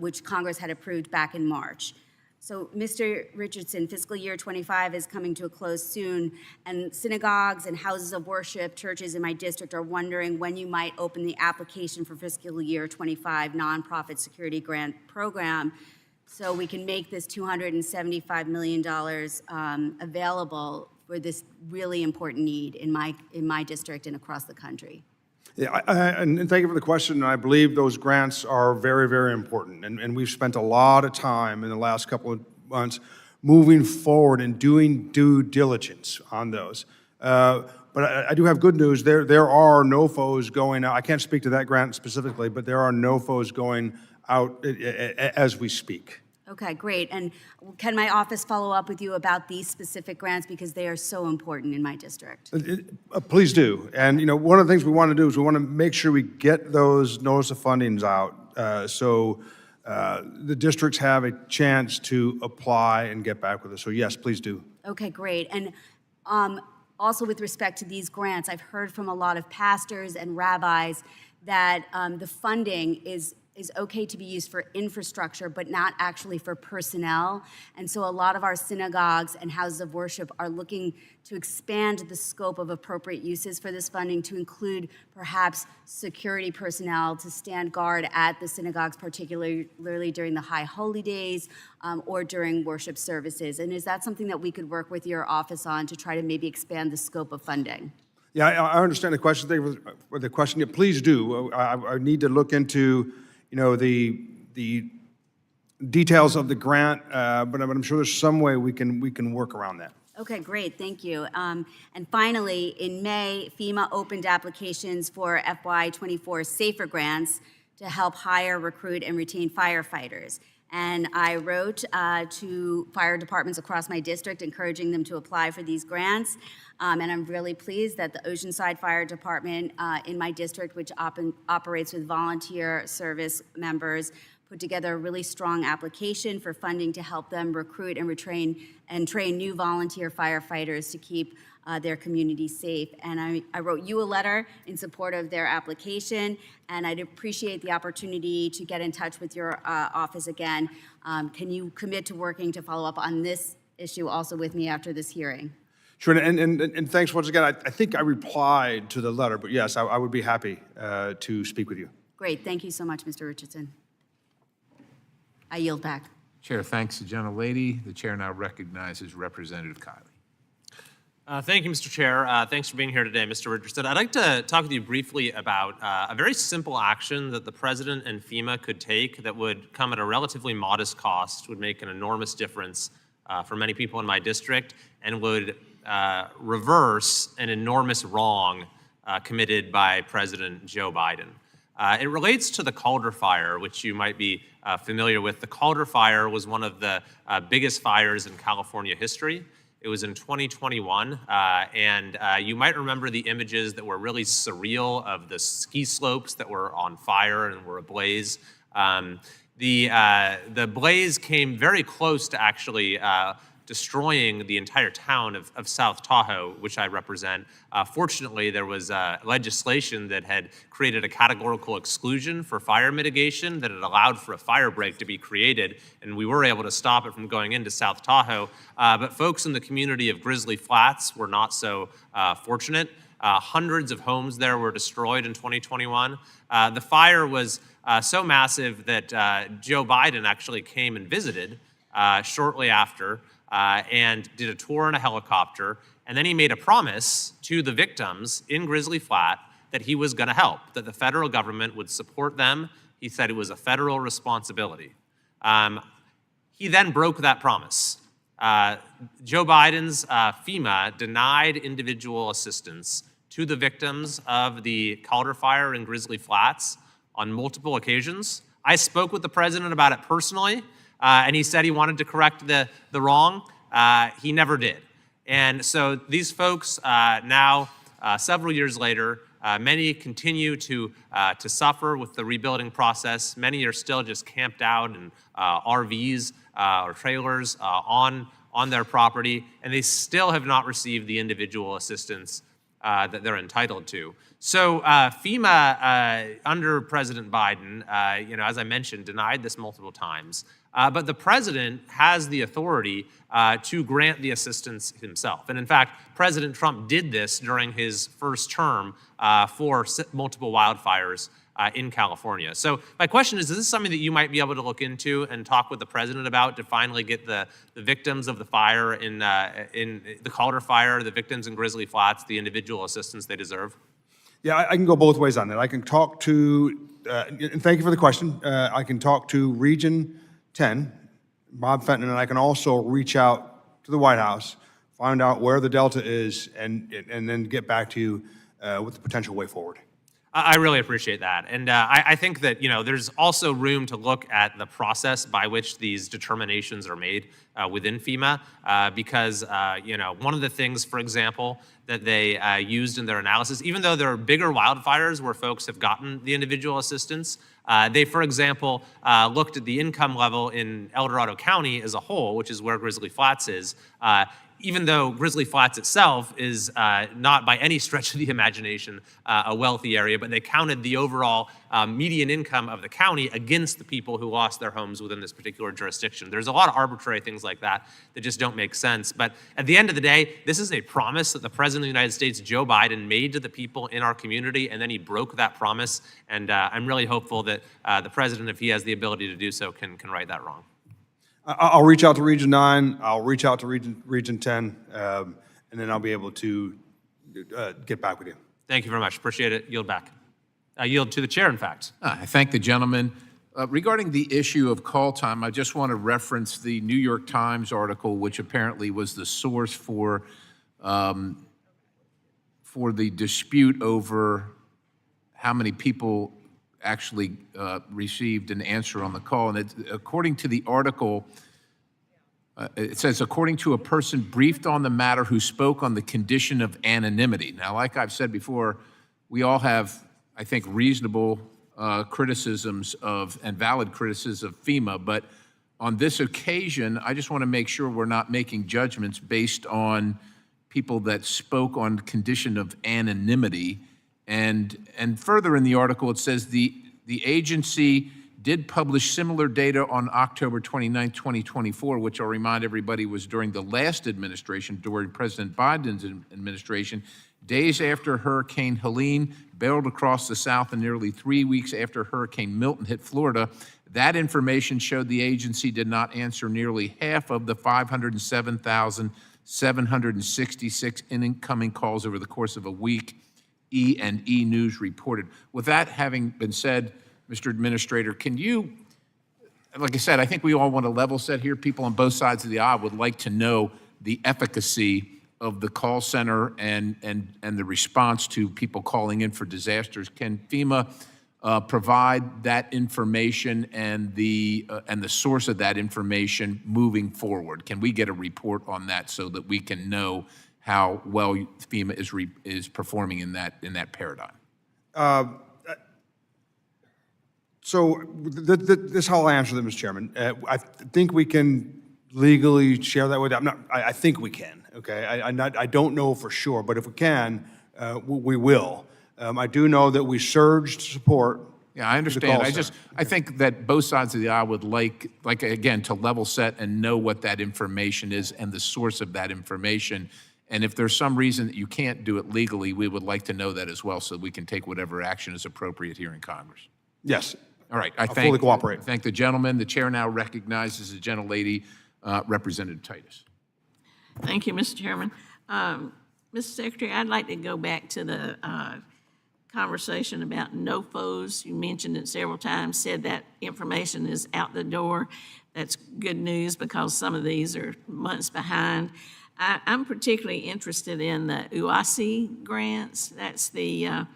which Congress had approved back in March. So, Mr. Richardson, fiscal year 25 is coming to a close soon, and synagogues and houses of worship, churches in my district are wondering when you might open the application for fiscal year 25 nonprofit security grant program, so we can make this $275 million available for this really important need in my district and across the country. Yeah, and thank you for the question. I believe those grants are very, very important. And we've spent a lot of time in the last couple of months moving forward and doing due diligence on those. But I do have good news. There are NOFOs going out. I can't speak to that grant specifically, but there are NOFOs going out as we speak. Okay, great. And can my office follow up with you about these specific grants because they are so important in my district? Please do. And one of the things we want to do is we want to make sure we get those notice of fundings out so the districts have a chance to apply and get back with us. So yes, please do. Okay, great. And also with respect to these grants, I've heard from a lot of pastors and rabbis that the funding is okay to be used for infrastructure, but not actually for personnel. And so a lot of our synagogues and houses of worship are looking to expand the scope of appropriate uses for this funding to include perhaps security personnel to stand guard at the synagogues, particularly during the high holy days or during worship services. And is that something that we could work with your office on to try to maybe expand the scope of funding? Yeah, I understand the question. Thank you for the question. Yeah, please do. I need to look into the details of the grant, but I'm sure there's some way we can work around that. Okay, great, thank you. And finally, in May, FEMA opened applications for FY24 SAFER grants to help hire, recruit, and retain firefighters. And I wrote to fire departments across my district, encouraging them to apply for these grants. And I'm really pleased that the Oceanside Fire Department in my district, which operates with volunteer service members, put together a really strong application for funding to help them recruit and train new volunteer firefighters to keep their community safe. And I wrote you a letter in support of their application, and I'd appreciate the opportunity to get in touch with your office again. Can you commit to working to follow up on this issue also with me after this hearing? Sure, and thanks once again. I think I replied to the letter, but yes, I would be happy to speak with you. Great, thank you so much, Mr. Richardson. I yield back. Chair thanks the gentlelady. The chair now recognizes Representative Kiley. Thank you, Mr. Chair. Thanks for being here today, Mr. Richardson. I'd like to talk with you briefly about a very simple action that the President and FEMA could take that would come at a relatively modest cost, would make an enormous difference for many people in my district, and would reverse an enormous wrong committed by President Joe Biden. It relates to the Calder Fire, which you might be familiar with. The Calder Fire was one of the biggest fires in California history. It was in 2021, and you might remember the images that were really surreal of the ski slopes that were on fire and were ablaze. The blaze came very close to actually destroying the entire town of South Tahoe, which I represent. Fortunately, there was legislation that had created a categorical exclusion for fire mitigation that had allowed for a fire break to be created, and we were able to stop it from going into South Tahoe. But folks in the community of Grizzly Flats were not so fortunate. Hundreds of homes there were destroyed in 2021. The fire was so massive that Joe Biden actually came and visited shortly after and did a tour in a helicopter. And then he made a promise to the victims in Grizzly Flat that he was going to help, that the federal government would support them. He said it was a federal responsibility. He then broke that promise. Joe Biden's FEMA denied individual assistance to the victims of the Calder Fire in Grizzly Flats on multiple occasions. I spoke with the president about it personally, and he said he wanted to correct the wrong. He never did. And so these folks now, several years later, many continue to suffer with the rebuilding process. Many are still just camped out in RVs or trailers on their property, and they still have not received the individual assistance that they're entitled to. So FEMA, under President Biden, as I mentioned, denied this multiple times. But the president has the authority to grant the assistance himself. And in fact, President Trump did this during his first term for multiple wildfires in California. So my question is this something that you might be able to look into and talk with the president about to finally get the victims of the fire in the Calder Fire, the victims in Grizzly Flats, the individual assistance they deserve? Yeah, I can go both ways on that. I can talk to, and thank you for the question. I can talk to Region 10, Bob Fenton, and I can also reach out to the White House, find out where the delta is, and then get back to you with the potential way forward. I really appreciate that. And I think that, there's also room to look at the process by which these determinations are made within FEMA because, one of the things, for example, that they used in their analysis, even though there are bigger wildfires where folks have gotten the individual assistance, they, for example, looked at the income level in El Dorado County as a whole, which is where Grizzly Flats is. Even though Grizzly Flats itself is not by any stretch of the imagination a wealthy area, but they counted the overall median income of the county against the people who lost their homes within this particular jurisdiction. There's a lot of arbitrary things like that that just don't make sense. But at the end of the day, this is a promise that the President of the United States, Joe Biden, made to the people in our community, and then he broke that promise. And I'm really hopeful that the President, if he has the ability to do so, can right that wrong. I'll reach out to Region 9, I'll reach out to Region 10, and then I'll be able to get back with you. Thank you very much. Appreciate it. Yield back. Yield to the chair, in fact. I thank the gentleman. Regarding the issue of call time, I just want to reference the New York Times article, which apparently was the source for the dispute over how many people actually received an answer on the call. And according to the article, it says, according to a person briefed on the matter who spoke on the condition of anonymity. Now, like I've said before, we all have, I think, reasonable criticisms of and valid criticism of FEMA, but on this occasion, I just want to make sure we're not making judgments based on people that spoke on condition of anonymity. And further in the article, it says the agency did publish similar data on October 29, 2024, which I'll remind everybody was during the last administration, during President Biden's administration, days after Hurricane Helene barreled across the South and nearly 3 weeks after Hurricane Milton hit Florida. That information showed the agency did not answer nearly half of the 507,766 incoming calls over the course of a week. E&E News reported. With that having been said, Mr. Administrator, can you, like I said, I think we all want to level set here. People on both sides of the aisle would like to know the efficacy of the call center and the response to people calling in for disasters. Can FEMA provide that information and the source of that information moving forward? Can we get a report on that so that we can know how well FEMA is performing in that paradigm? So this is how I'll answer that, Mr. Chairman. I think we can legally share that with you. I think we can, okay? I don't know for sure, but if we can, we will. I do know that we surged support. Yeah, I understand. I think that both sides of the aisle would like again, to level set and know what that information is and the source of that information. And if there's some reason that you can't do it legally, we would like to know that as well so we can take whatever action is appropriate here in Congress. Yes. All right. I'll fully cooperate. Thank the gentleman. The chair now recognizes the gentlelady, Representative Titus. Thank you, Mr. Chairman. Mr. Secretary, I'd like to go back to the conversation about NOFOs. You mentioned it several times, said that information is out the door. That's good news because some of these are months behind. I'm particularly interested in the UASI grants. That's the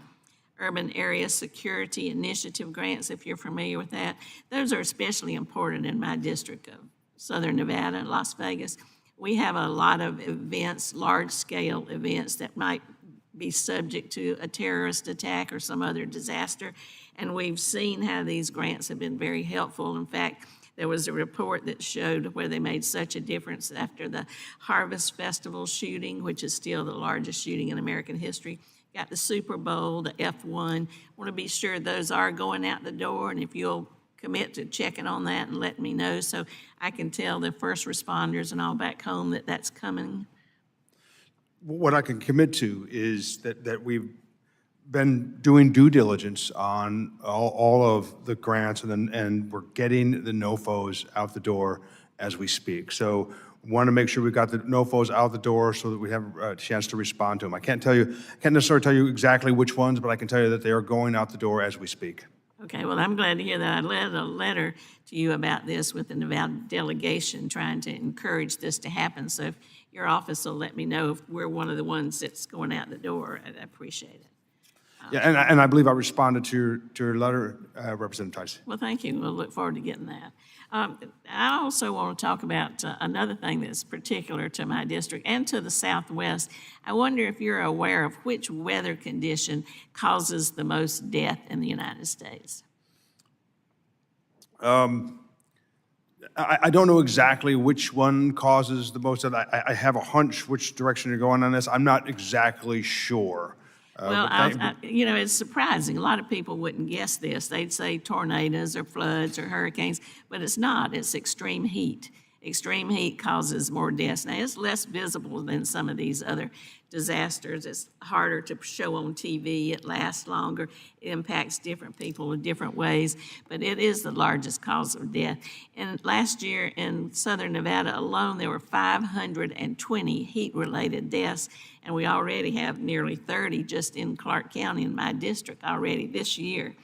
Urban Area Security Initiative grants, if you're familiar with that. Those are especially important in my district of Southern Nevada and Las Vegas. We have a lot of events, large-scale events that might be subject to a terrorist attack or some other disaster. And we've seen how these grants have been very helpful. In fact, there was a report that showed where they made such a difference after the Harvest Festival shooting, which is still the largest shooting in American history. Got the Super Bowl, the F1. Want to be sure those are going out the door, and if you'll commit to checking on that and let me know so I can tell the first responders and all back home that that's coming. What I can commit to is that we've been doing due diligence on all of the grants, and we're getting the NOFOs out the door as we speak. So want to make sure we got the NOFOs out the door so that we have a chance to respond to them. I can't necessarily tell you exactly which ones, but I can tell you that they are going out the door as we speak. Okay, well, I'm glad to hear that. I led a letter to you about this with the Nevada delegation trying to encourage this to happen. So if your office will let me know if we're one of the ones that's going out the door, I'd appreciate it. Yeah, and I believe I responded to your letter, Representative Tice. Well, thank you. We'll look forward to getting that. I also want to talk about another thing that's particular to my district and to the Southwest. I wonder if you're aware of which weather condition causes the most death in the United States. I don't know exactly which one causes the most of that. I have a hunch which direction you're going on this. I'm not exactly sure. Well, you know, it's surprising. A lot of people wouldn't guess this. They'd say tornadoes or floods or hurricanes, but it's not. It's extreme heat. Extreme heat causes more deaths. Now, it's less visible than some of these other disasters. It's harder to show on TV. It lasts longer. It impacts different people in different ways, but it is the largest cause of death. And last year in Southern Nevada alone, there were 520 heat-related deaths, and we already have nearly 30 just in Clark County in my district already this year.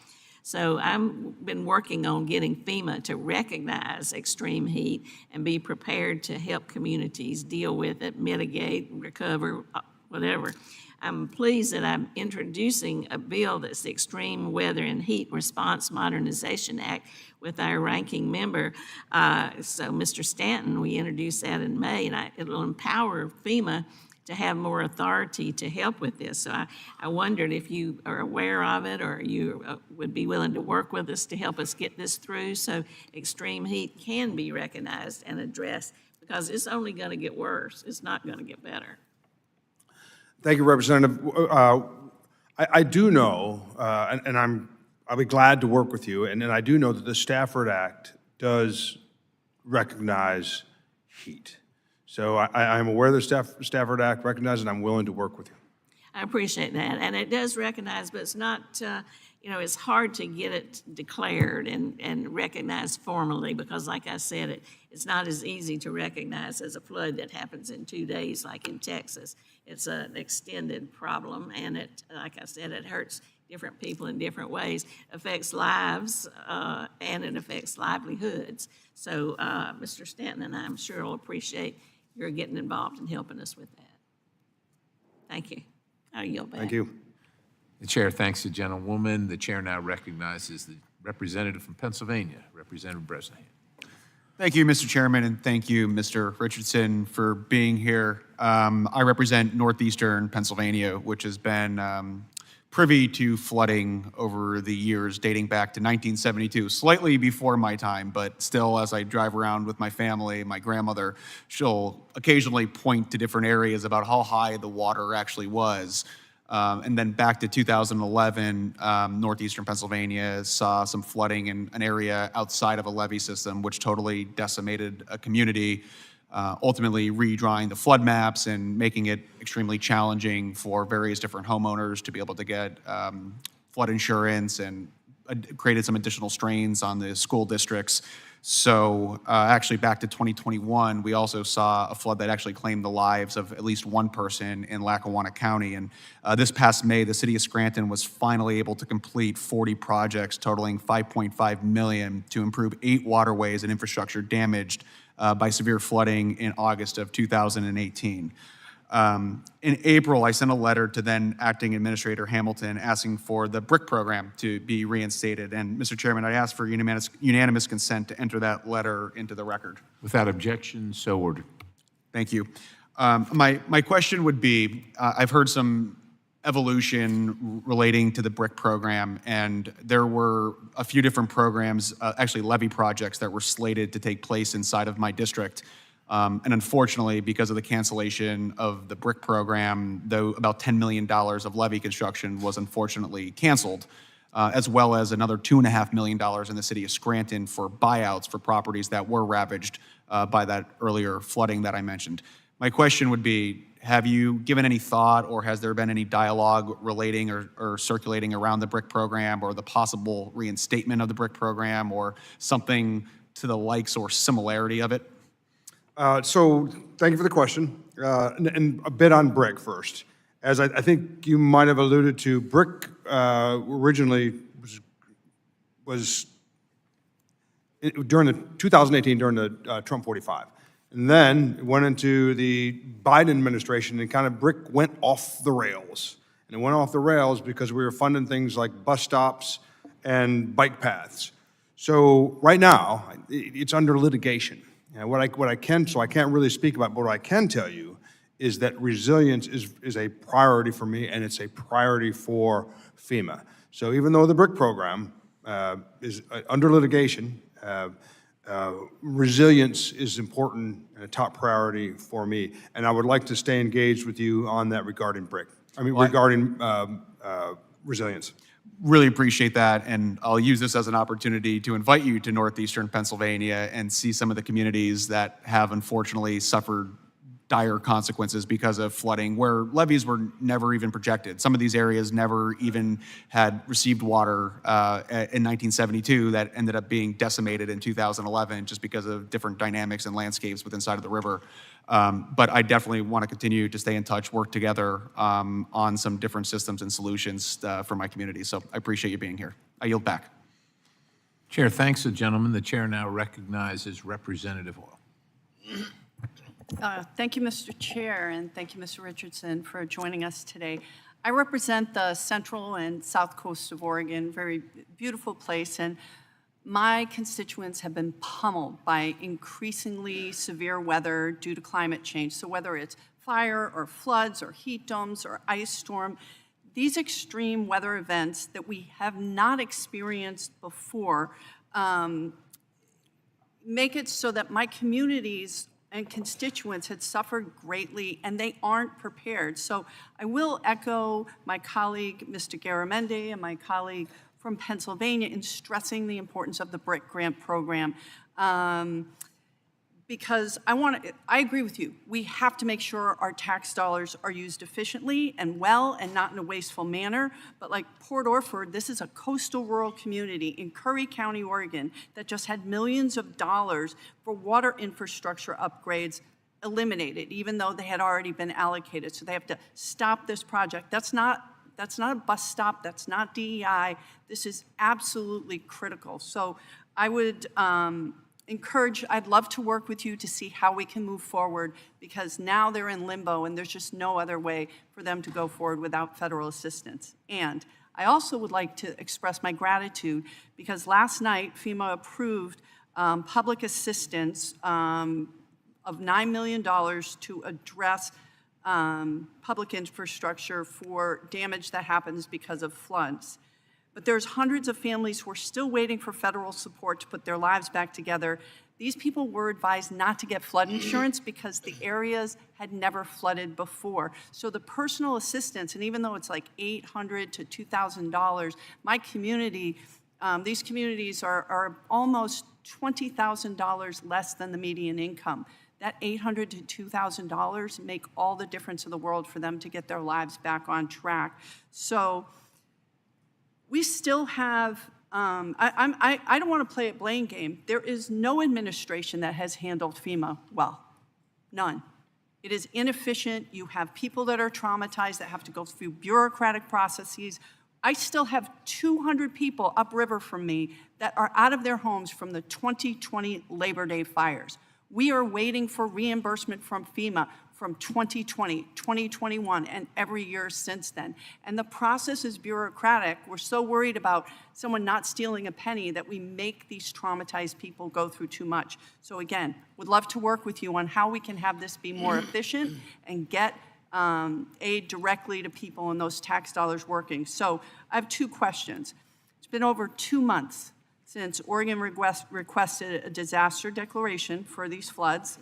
So I've been working on getting FEMA to recognize extreme heat and be prepared to help communities deal with it, mitigate, recover, whatever. I'm pleased that I'm introducing a bill that's the Extreme Weather and Heat Response Modernization Act with our ranking member. So Mr. Stanton, we introduced that in May, and it'll empower FEMA to have more authority to help with this. So I wondered if you are aware of it or you would be willing to work with us to help us get this through so extreme heat can be recognized and addressed, because it's only going to get worse. It's not going to get better. Thank you, Representative. I do know, and I'll be glad to work with you, and I do know that the Stafford Act does recognize heat. So I'm aware the Stafford Act recognizes, and I'm willing to work with you. I appreciate that. And it does recognize, but it's not, you know, it's hard to get it declared and recognized formally because, like I said, it's not as easy to recognize as a flood that happens in 2 days like in Texas. It's an extended problem, and it, like I said, it hurts different people in different ways, affects lives, and it affects livelihoods. So Mr. Stanton and I'm sure will appreciate your getting involved and helping us with that. Thank you. I yield back. Thank you. The chair thanks the gentlewoman. The chair now recognizes the representative from Pennsylvania, Representative Bresnahan. Thank you, Mr. Chairman, and thank you, Mr. Richardson, for being here. I represent northeastern Pennsylvania, which has been privy to flooding over the years dating back to 1972, slightly before my time, but still, as I drive around with my family, my grandmother, she'll occasionally point to different areas about how high the water actually was. And then back to 2011, northeastern Pennsylvania saw some flooding in an area outside of a levee system, which totally decimated a community, ultimately redrawing the flood maps and making it extremely challenging for various different homeowners to be able to get flood insurance, and created some additional strains on the school districts. So actually back to 2021, we also saw a flood that actually claimed the lives of at least one person in Lackawanna County. And this past May, the city of Scranton was finally able to complete 40 projects totaling $5.5 million to improve 8 waterways and infrastructure damaged by severe flooding in August of 2018. In April, I sent a letter to then Acting Administrator Hamilton asking for the BRIC program to be reinstated. And Mr. Chairman, I ask for unanimous consent to enter that letter into the record. Without objection, so ordered. Thank you. My question would be, I've heard some evolution relating to the BRIC program, and there were a few different programs, actually levee projects, that were slated to take place inside of my district. And unfortunately, because of the cancellation of the BRIC program, though about $10 million of levee construction was unfortunately canceled, as well as another $2.5 million in the city of Scranton for buyouts for properties that were ravaged by that earlier flooding that I mentioned. My question would be, have you given any thought, or has there been any dialogue relating or circulating around the BRIC program, or the possible reinstatement of the BRIC program, or something to the likes or similarity of it? So thank you for the question. And a bit on BRIC first. As I think you might have alluded to, BRIC originally was during the 2018, during the Trump 45. And then it went into the Biden administration, and kind of BRIC went off the rails. And it went off the rails because we were funding things like bus stops and bike paths. So right now, it's under litigation. And what I can, so I can't really speak about, but what I can tell you is that resilience is a priority for me, and it's a priority for FEMA. So even though the BRIC program is under litigation, resilience is important and a top priority for me. And I would like to stay engaged with you on that regarding BRIC. Regarding resilience. Really appreciate that, and I'll use this as an opportunity to invite you to northeastern Pennsylvania and see some of the communities that have unfortunately suffered dire consequences because of flooding, where levees were never even projected. Some of these areas never even had received water in 1972 that ended up being decimated in 2011 just because of different dynamics and landscapes within inside of the river. But I definitely want to continue to stay in touch, work together on some different systems and solutions for my community. So I appreciate you being here. I yield back. Chair thanks the gentleman. The chair now recognizes Representative Oil. Thank you, Mr. Chair, and thank you, Mr. Richardson, for joining us today. I represent the central and south coast of Oregon, very beautiful place, and my constituents have been pummeled by increasingly severe weather due to climate change. So whether it's fire or floods or heat domes or ice storm, these extreme weather events that we have not experienced before make it so that my communities and constituents had suffered greatly, and they aren't prepared. So I will echo my colleague, Mr. Garamendi, and my colleague from Pennsylvania in stressing the importance of the BRIC grant program. Because I agree with you. We have to make sure our tax dollars are used efficiently and well and not in a wasteful manner. But like Port Orford, this is a coastal rural community in Curry County, Oregon, that just had millions of dollars for water infrastructure upgrades eliminated, even though they had already been allocated. So they have to stop this project. That's not a bus stop. That's not DEI. This is absolutely critical. So I would I'd love to work with you to see how we can move forward, because now they're in limbo and there's just no other way for them to go forward without federal assistance. And I also would like to express my gratitude because last night FEMA approved public assistance of $9 million to address public infrastructure for damage that happens because of floods. But there's hundreds of families who are still waiting for federal support to put their lives back together. These people were advised not to get flood insurance because the areas had never flooded before. So the personal assistance, and even though it's like $800 to $2,000, my community, these communities are almost $20,000 less than the median income. That $800 to $2,000 make all the difference in the world for them to get their lives back on track. So we still have, I don't want to play a blame game. There is no administration that has handled FEMA well, none. It is inefficient. You have people that are traumatized that have to go through bureaucratic processes. I still have 200 people upriver from me that are out of their homes from the 2020 Labor Day fires. We are waiting for reimbursement from FEMA from 2020, 2021, and every year since then. And the process is bureaucratic. We're so worried about someone not stealing a penny that we make these traumatized people go through too much. So again, would love to work with you on how we can have this be more efficient and get aid directly to people and those tax dollars working. So I have two questions. It's been over 2 months since Oregon requested a disaster declaration for these floods.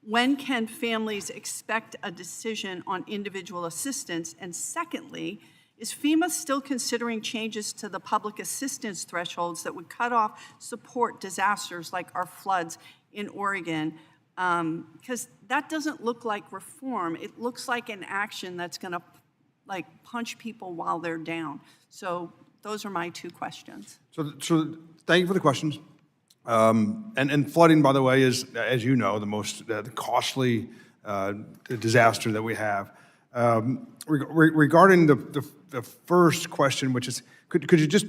When can families expect a decision on individual assistance? And secondly, is FEMA still considering changes to the public assistance thresholds that would cut off support disasters like our floods in Oregon? Because that doesn't look like reform. It looks like an action that's going to like punch people while they're down. So those are my two questions. So thank you for the questions. And flooding, by the way, is, as you know, the most costly disaster that we have. Regarding the first question, which is, could you just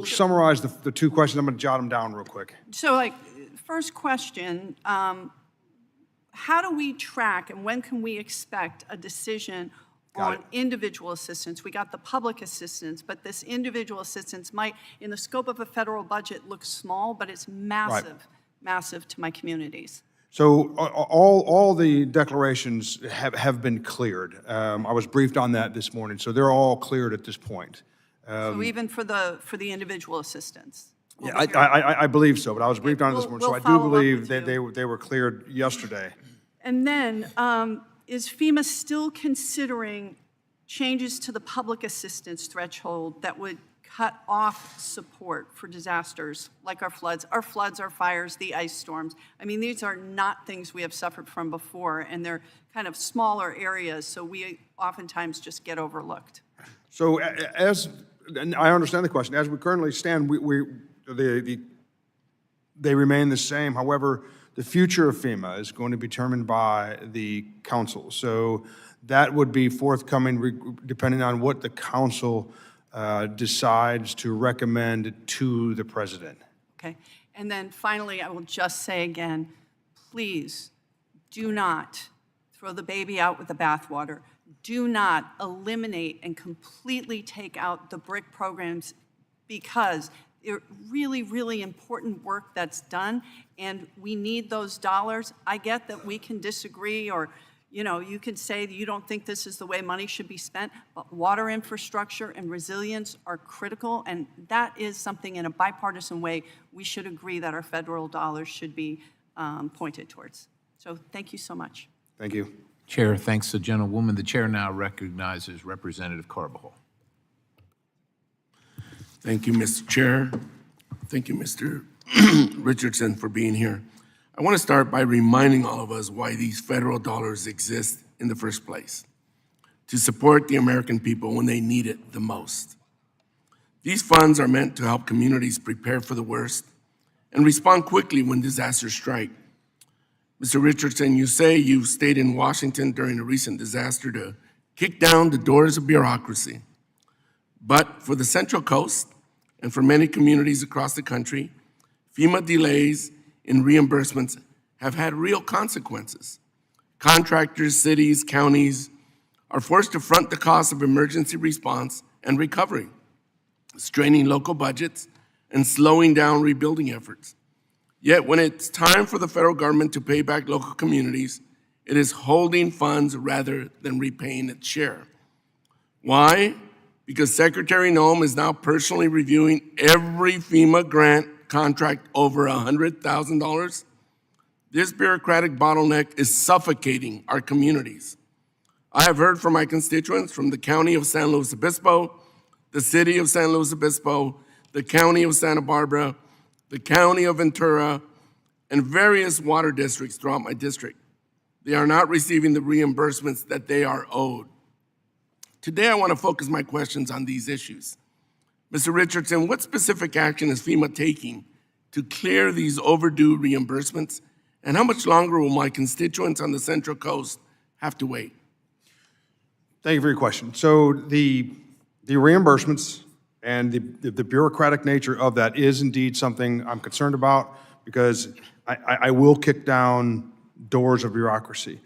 summarize the two questions? I'm going to jot them down real quick. So, like, first question, how do we track and when can we expect a decision on individual assistance? We got the public assistance, but this individual assistance might, in the scope of a federal budget, look small, but it's massive, massive to my communities. So all the declarations have been cleared. I was briefed on that this morning, so they're all cleared at this point. So even for the individual assistance? Yeah, I believe so, but I was briefed on it this morning, so I do believe that they were cleared yesterday. And then, is FEMA still considering changes to the public assistance threshold that would cut off support for disasters like our floods, our fires, the ice storms? I mean, these are not things we have suffered from before, and they're kind of smaller areas, so we oftentimes just get overlooked. So and I understand the question. As we currently stand, they remain the same. However, the future of FEMA is going to be determined by the council. So that would be forthcoming depending on what the council decides to recommend to the president. Okay. And then finally, I will just say again, please do not throw the baby out with the bathwater. Do not eliminate and completely take out the BRIC programs, because they're really, really important work that's done, and we need those dollars. I get that we can disagree, or you can say that you don't think this is the way money should be spent, but water infrastructure and resilience are critical, and that is something in a bipartisan way we should agree that our federal dollars should be pointed towards. So thank you so much. Thank you. Chair, thanks the gentlewoman. The chair now recognizes Representative Carbajal. Thank you, Mr. Chair. Thank you, Mr. Richardson, for being here. I want to start by reminding all of us why these federal dollars exist in the first place: to support the American people when they need it the most. These funds are meant to help communities prepare for the worst and respond quickly when disasters strike. Mr. Richardson, you say you stayed in Washington during a recent disaster to kick down the doors of bureaucracy. But for the Central Coast and for many communities across the country, FEMA delays in reimbursements have had real consequences. Contractors, cities, counties are forced to front the cost of emergency response and recovery, straining local budgets and slowing down rebuilding efforts. Yet when it's time for the federal government to pay back local communities, It is holding funds rather than repaying its share. Why? Because Secretary Noem is now personally reviewing every FEMA grant contract over $100,000. This bureaucratic bottleneck is suffocating our communities. I have heard from my constituents from the County of San Luis Obispo, the City of San Luis Obispo, the County of Santa Barbara, the County of Ventura, and various water districts throughout my district. They are not receiving the reimbursements that they are owed. Today, I want to focus my questions on these issues. Mr. Richardson, what specific action is FEMA taking to clear these overdue reimbursements? And how much longer will my constituents on the Central Coast have to wait? Thank you for your question. So the reimbursements and the bureaucratic nature of that is indeed something I'm concerned about, because I will kick down doors of bureaucracy.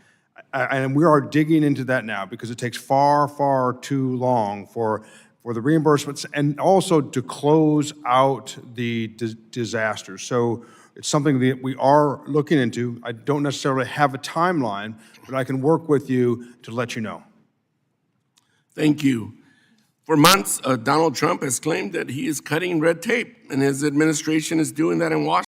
And we are digging into that now, because it takes far, far too long for the reimbursements and also to close out the disasters. So it's something that we are looking into. I don't necessarily have a timeline, but I can work with you to let you know. Thank you. For months, Donald Trump has claimed that he is cutting red tape, and his administration is doing that in Washington.